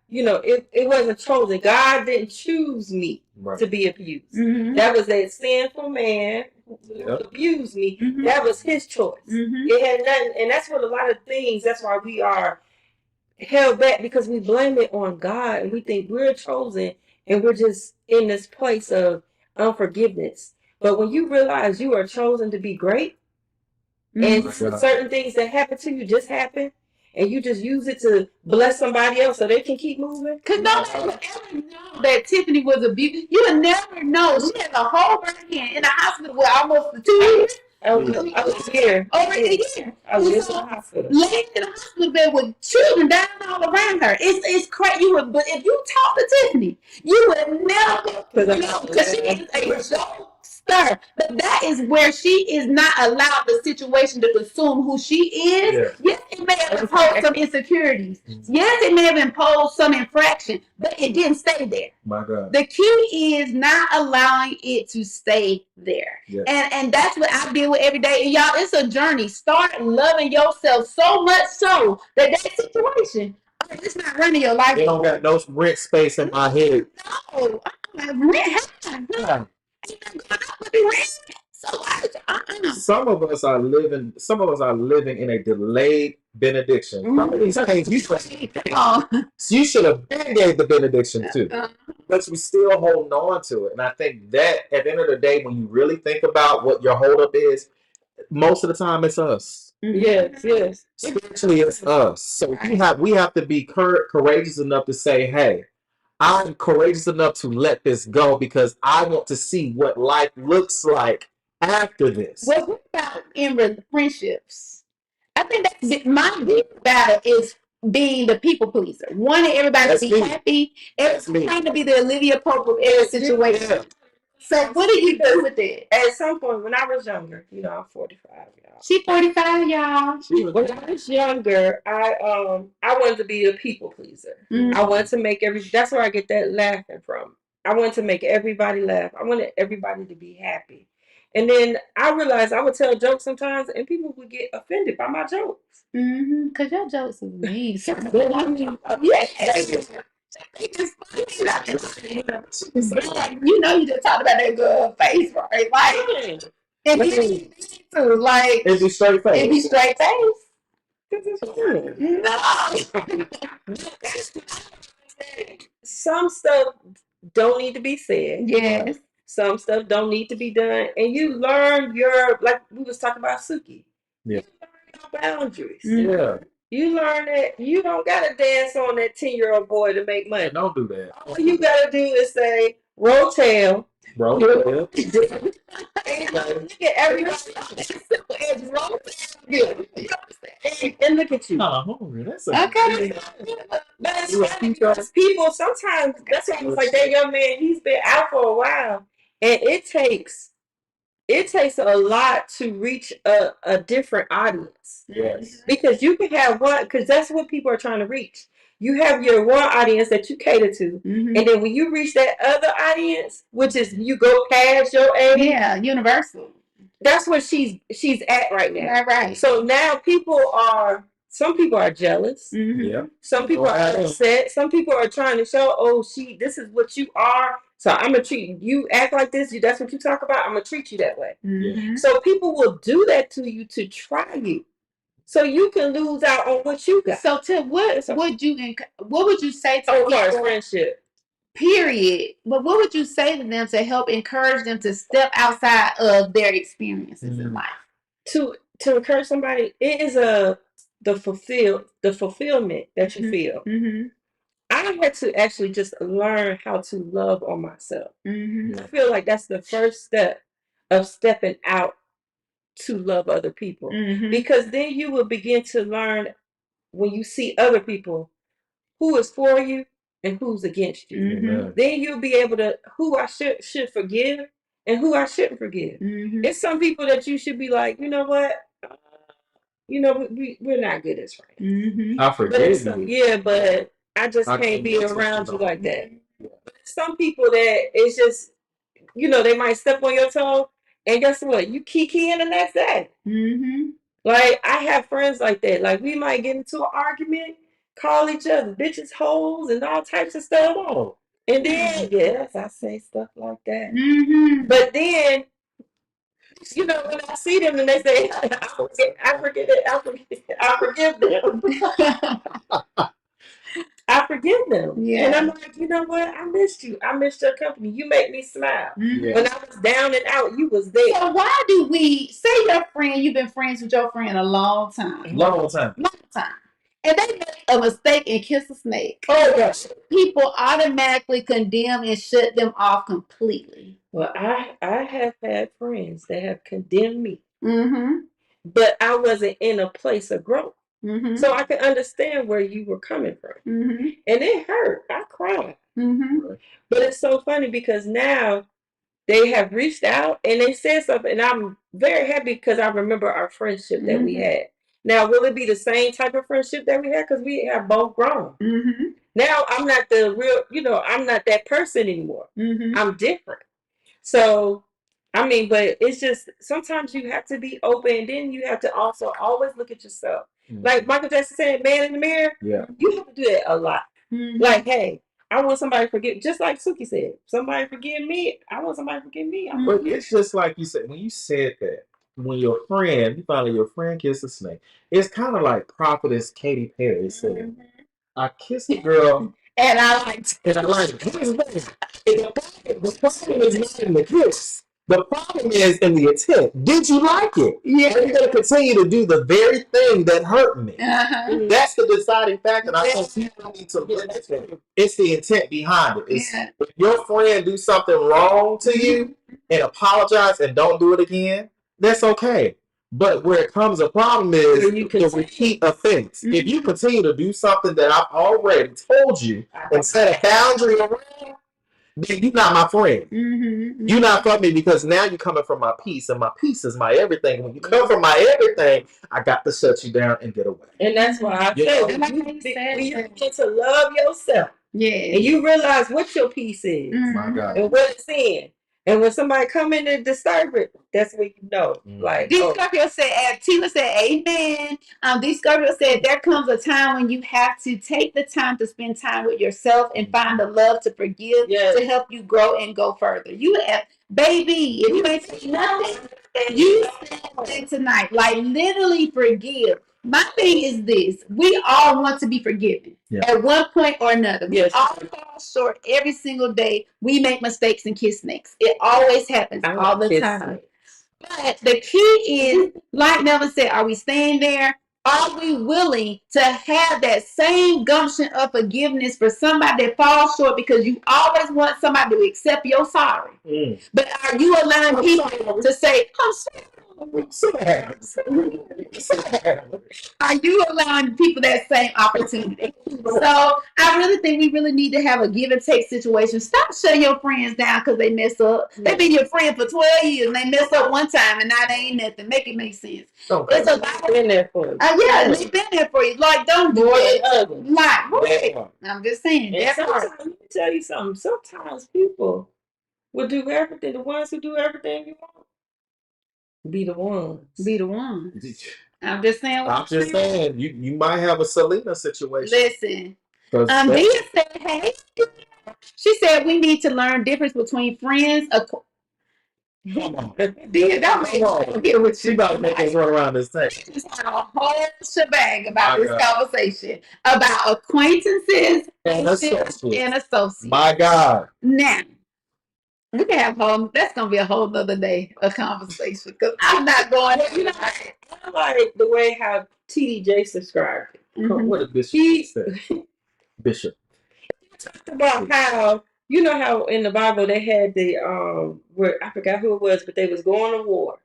it wasn't chosen. God didn't choose me to be abused. That was that sinful man who abused me. That was his choice. It had nothing, and that's what a lot of things, that's why we are held back, because we blame it on God and we think we're chosen and we're just in this place of unforgiveness. But when you realize you are chosen to be great, and certain things that happen to you just happen, and you just use it to bless somebody else so they can keep moving. Because nobody would ever know that Tiffany was abused. You would never know. She had a whole burn hand in the hospital with almost 2 years. I was here. Over a year. I was in the hospital. Laying in the hospital bed with children dying all around her. It's crazy. But if you talk to Tiffany, you would never know, because she is a jokester. But that is where she is not allowed the situation to consume who she is. Yes, it may have imposed some insecurities. Yes, it may have imposed some infraction, but it didn't stay there. My God. The key is not allowing it to stay there. And that's what I deal with every day. And y'all, it's a journey. Start loving yourself so much so that situation, it's not running your life. They don't got no rent space in my head. No, rent. Some of us are living in a delayed benediction. Some of these things you should have been gave the benediction too, but you still holding on to it. And I think that at the end of the day, when you really think about what your holdup is, most of the time it's us. Yes. Spiritually, it's us. So we have to be courageous enough to say, hey, I'm courageous enough to let this go, because I want to see what life looks like after this. Well, what about in friendships? I think that's my big battle is being the people pleaser, wanting everybody to be happy, trying to be the Olivia Pope of every situation. Yeah. So what do you do with it? At some point, when I was younger, you know, I'm 45, y'all. She 45, y'all. When I was younger, I wanted to be a people pleaser. I wanted to make that's where I get that laughing from. I wanted to make everybody laugh. I wanted everybody to be happy. And then I realized I would tell jokes sometimes, and people would get offended by my jokes. Because your jokes are mean. You know, you just talked about that girl face, right? Like, and be straight face. It be straight face. No. Some stuff don't need to be said. Yes. Some stuff don't need to be done. And you learn like we was talking about Suki. Yeah. You learn your boundaries. Yeah. You learn that you don't gotta dance on that 10-year-old boy to make money. Don't do that. All you gotta do is say, roll tail. Roll tail. And look at everybody. And look at you. That's okay. But it's funny because people sometimes, that's why I was like, that young man, he's been out for a while. And it takes a lot to reach a different audience. Yes. Because you can have one, because that's what people are trying to reach. You have your one audience that you cater to. And then when you reach that other audience, which is you go past your age. Yeah, universal. That's where she's at right now. Right. So now some people are jealous. Yeah. Some people are upset. Some people are trying to show, this is what you are. So I'm gonna treat you, act like this. That's what you talk about. I'm gonna treat you that way. So people will do that to you to try you, so you can lose out on what you got. So Tim, what would you say to people? Friendship. Period. But what would you say to them to help encourage them to step outside of their experiences in life? To encourage somebody, it is the fulfillment that you feel. I had to actually just learn how to love on myself. I feel like that's the first step of stepping out to love other people. Because then you will begin to learn, when you see other people, who is for you and who's against you. Then you'll be able to, who I should forgive and who I shouldn't forgive. It's some people that you should be like, you know what? We're not good as friends. I forgive you. Yeah, but I just can't be around you like that. Some people that it's just, they might step on your toe, and guess what? You kikiing the next day. Like, I have friends like that. Like, we might get into an argument, call each other bitches, hoes, and all types of stuff. And then, yes, I say stuff like that. But then, when I see them and they say, I forgive them. I forgive them. Yeah. And I'm like, you know what? I missed you. I missed your company. You make me smile. When I was down and out, you was there. So why do we say your friend, you've been friends with your friend a long time? Long time. And they make a mistake and kiss a snake. Oh, yes. People automatically condemn and shut them off completely. Well, I have had friends that have condemned me. But I wasn't in a place of growth. So I can understand where you were coming from. And it hurt. I cried. But it's so funny because now they have reached out and they said something. And I'm very happy because I remember our friendship that we had. Now, will it be the same type of friendship that we had? Because we have both grown. Now, I'm not the real, I'm not that person anymore. I'm different. So, but it's just, sometimes you have to be open, and then you have to also always look at yourself. Like Michael Jackson said, man in the mirror, you have to do that a lot. Like, hey, I want somebody to forgive, just like Suki said, somebody forgive me, I want somebody to forgive me. But it's just like you said, when you said that, when your friend kissed a snake, it's kind of like Prophetess Katy Perry said, I kissed a girl, and I liked it. The problem is not in the kiss. The problem is in the intent. Did you like it? Yeah. Are you going to continue to do the very thing that hurt me? That's the deciding factor. I think people need to look at that. It's the intent behind it. If your friend do something wrong to you and apologize and don't do it again, that's okay. But where it comes a problem is the repeat offense. Mm-hmm. If you continue to do something that I've already told you and set a boundary around, then you're not my friend. Mm-hmm. You're not for me because now you're coming from my peace, and my peace is my everything. When you come from my everything, I got to shut you down and get away. And that's why I say when you begin to love yourself, and you realize what your peace is, my God, and what it's in. And when somebody come in and disturb it, that's when you know. Like D. Scorpio said, as Tina said, amen. D. Scorpio said, there comes a time when you have to take the time to spend time with yourself and find the love to forgive to help you grow and go further. You have, baby, if you ain't saying nothing, you said tonight, like literally forgive. My thing is this: we all want to be forgiven at one point or another. We all fall short every single day. We make mistakes and kiss snakes. It always happens all the time. But the key is, like Melvin said, are we staying there? Are we willing to have that same gumption of forgiveness for somebody that falls short because you always want somebody to accept your sorry? But are you allowing people to say, I'm sorry? Are you allowing people that same opportunity? So I really think we really need to have a give and take situation. Stop shutting your friends down because they mess up. They've been your friend for 12 years and they mess up one time and now they ain't nothing. Make it make sense. It's a lot been there for you. Yeah, they've been there for you. Like, don't do it. Like, I'm just saying. Let me tell you something. Sometimes people will do everything. The ones who do everything you want. Be the ones. Be the ones. I'm just saying. I'm just saying. You might have a Selena situation. Listen. Dia said, hey. She said we need to learn difference between friends. Dia, don't make me get with you. She about to make us run around this thing. She just had a whole shebang about this conversation about acquaintances and associates. My God. Now. We can have that's gonna be a whole nother day of conversation because I'm not going. I like the way how TDJ subscribed it. What a bishop said. Bishop. He talked about how how in the Bible they had the where I forgot who it was, but they was going to war,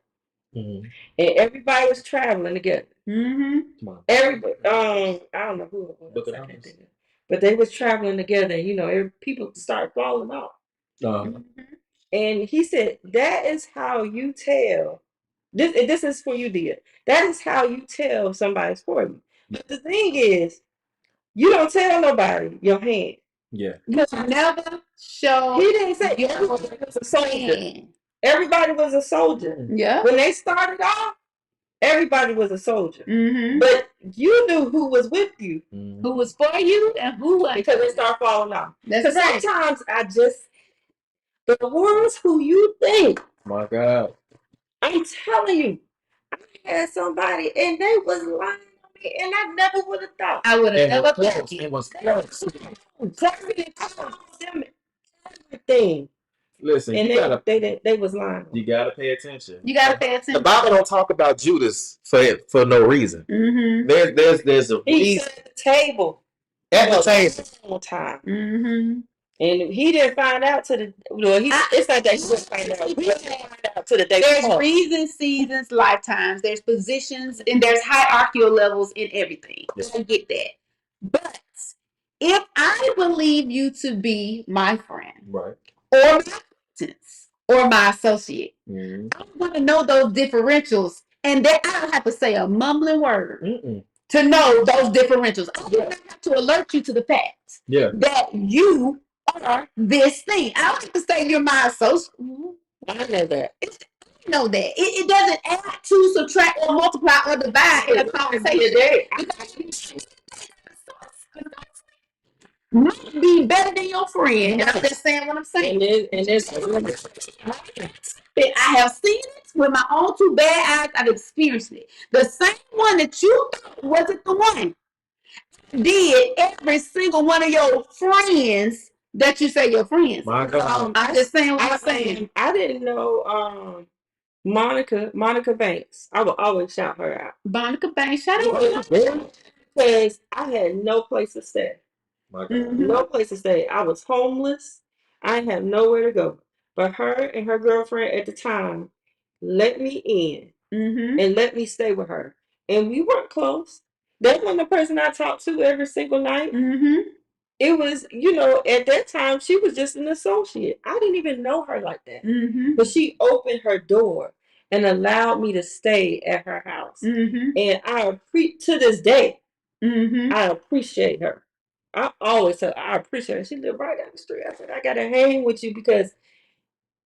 and everybody was traveling together. Everybody, I don't know who it was, but they was traveling together. And, people start falling off. And he said, that is how you tell. This is for you, dear. That is how you tell somebody's for you. But the thing is, you don't tell nobody your hand. Yeah. You never show. He didn't say everybody was a soldier. Everybody was a soldier. Yeah. When they started off, everybody was a soldier. But you knew who was with you. Who was for you and who wasn't. Because they start falling off. Because sometimes the ones who you think. My God. I'm telling you, I had somebody and they was lying on me and I never would have thought. I would have never thought. It was close. Everything. Listen, and they was lying. You gotta pay attention. You gotta pay attention. The Bible don't talk about Judas for no reason. There's a reason. At the table. At the table. All time. And he didn't find out to the. It's not that he didn't find out. He didn't find out to the day. There's reasons, seasons, lifetimes. There's positions, and there's hierarchical levels in everything. I get that. But if I believe you to be my friend, right, or my acquaintance, or my associate, I want to know those differentials, and that I don't have to say a mumbling word to know those differentials. I don't have to alert you to the fact that you are this thing. I don't have to say you're my associate. I know that. I know that. It doesn't add to, subtract, or multiply, or divide in a conversation. Might be better than your friend. I'm just saying what I'm saying. I have seen it with my own two bad eyes. I've experienced it. The same one that you thought wasn't the one did every single one of your friends that you say your friends. My God. I'm just saying what I'm saying. I didn't know Monica Banks. I would always shout her out. Monica Banks, shout out. Because I had no place to stay. No place to stay. I was homeless. I had nowhere to go. But her and her girlfriend at the time let me in and let me stay with her. And we weren't close. That wasn't the person I talked to every single night. It was, at that time, she was just an associate. I didn't even know her like that. But she opened her door and allowed me to stay at her house. And to this day, I appreciate her. I always tell her, I appreciate her. She lived right down the street. I said, I got to hang with you because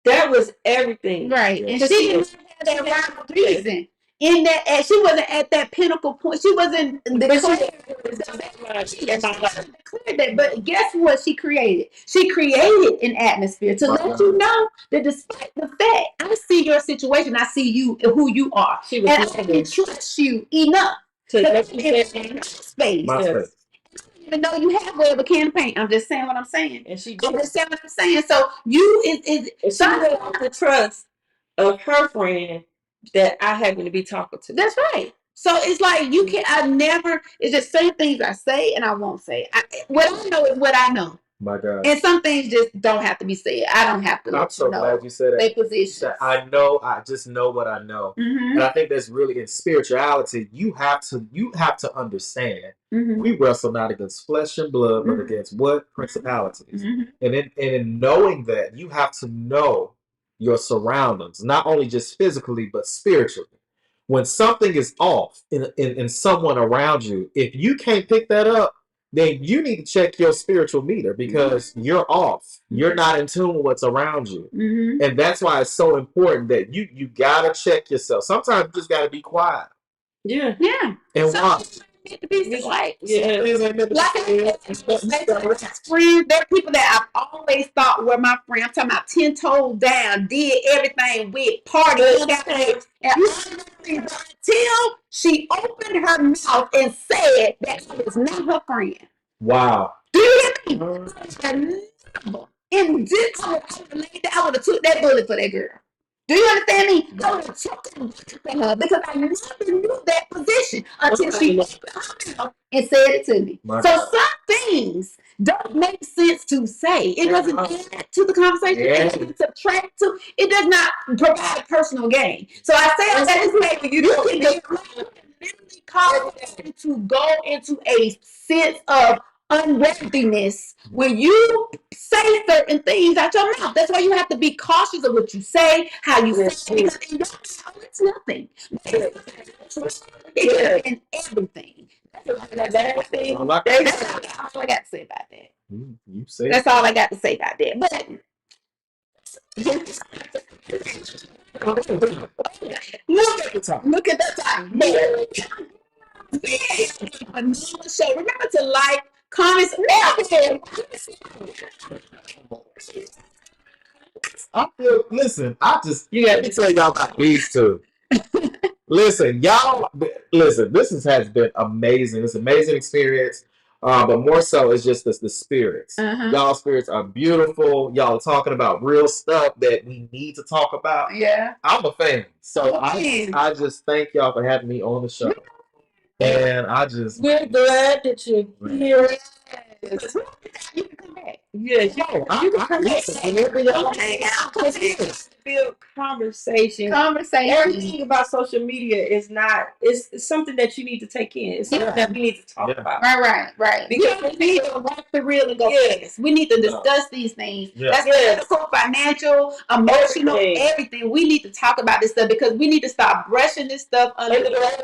that was everything. Right. And she didn't have that right reason. In that, she wasn't at that pinnacle point. She wasn't declared that. But guess what she created? She created an atmosphere to let you know that despite the fact I see your situation, I see you, who you are. And I can trust you enough to let you in my space. Even though you have a can of paint. I'm just saying what I'm saying. And I'm just saying what I'm saying. So you is something off the trust of her friend that I happen to be talking to. That's right. So it's like you can. I never. It's just certain things I say and I won't say. What I know is what I know. My God. And some things just don't have to be said. I don't have to. I'm so glad you said that. Their position. I know. I just know what I know, and I think that's really in spirituality. You have to understand. We wrestle not against flesh and blood, but against what? Principalities. And in knowing that, you have to know your surroundings, not only just physically but spiritually. When something is off in someone around you, if you can't pick that up, then you need to check your spiritual meter because you're off. You're not in tune with what's around you. And that's why it's so important that you gotta check yourself. Sometimes you just gotta be quiet. Yeah. And watch. To be like, friends, they're people that I've always thought were my friend. I'm talking about 10 toes down, did everything with, parties, until she opened her mouth and said that she was not her friend. Wow. Do you hear me? In this, I would have took that bullet for that girl. Do you understand me? I would have took her because I never knew that position until she opened her mouth and said it to me. So some things don't make sense to say. It doesn't add to the conversation. It doesn't subtract to. It does not provide personal gain. So I say all that to say you can literally cause you to go into a sense of unworthiness when you say certain things out your mouth. That's why you have to be cautious of what you say, how you say it, because in your mouth, it's nothing. It could have been everything. That's all I got to say about that. You say that's all I got to say about that. But look at the time. So remember to like, comment, listen, let me tell y'all about these two. Listen, this has been amazing. It's an amazing experience. But more so, it's just the spirits. Y'all spirits are beautiful. Y'all are talking about real stuff that we need to talk about. Yeah. I'm a fan. So I just thank y'all for having me on the show. And we're glad that you're here. You can come back. Yeah, you can come back. Whenever y'all hang out, build conversation. Everything about social media is not. It's something that you need to take in. It's something that we need to talk about. Right. Because we need to walk the real and go fast. We need to discuss these things. That's medical, financial, emotional, everything. We need to talk about this stuff because we need to stop brushing this stuff under the rug.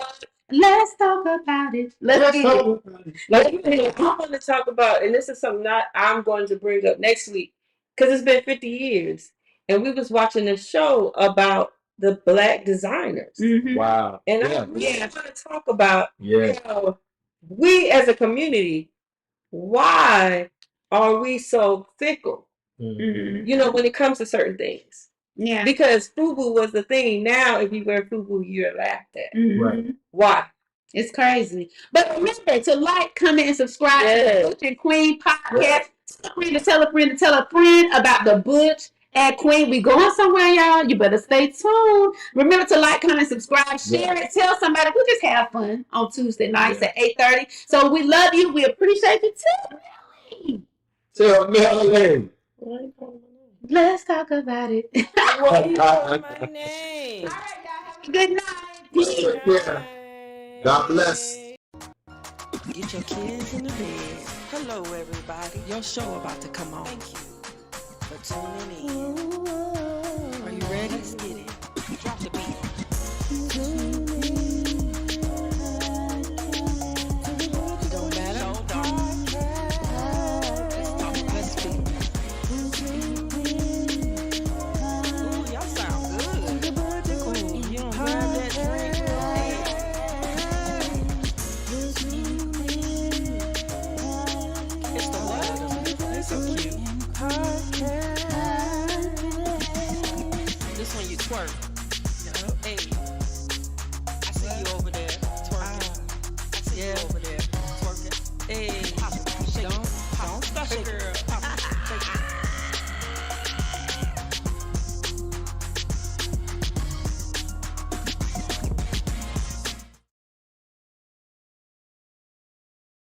Let's talk about it. Let's talk about it. I want to talk about, and this is something I'm going to bring up next week because it's been 50 years, and we was watching a show about the Black designers. Wow. And I really want to talk about we as a community, why are we so fickle? When it comes to certain things. Yeah. Because FUBU was the thing. Now, if you wear FUBU, you're laughed at. Right. Why? It's crazy. But remember to like, comment, and subscribe to the Butch and Queen podcast. Tell a friend about the Butch and Queen. We going somewhere, y'all. You better stay tuned. Remember to like, comment, subscribe, share it. Tell somebody. We just have fun on Tuesday nights at 8:30. So we love you. We appreciate you too. Tell Melanie. Let's talk about it. What is my name? All right, y'all. Have a Good night. Yeah. God bless. Get your kids in the bed. Hello, everybody. Your show about to come on. Thank you for tuning in. Are you ready? Let's get it. Drop the beat. It don't matter. Hold on. Let's talk. Let's speak. Ooh, y'all sound good. Ooh, you don't grab that drink. Hey. It's the what? It's so cute. This one you twerk. Hey.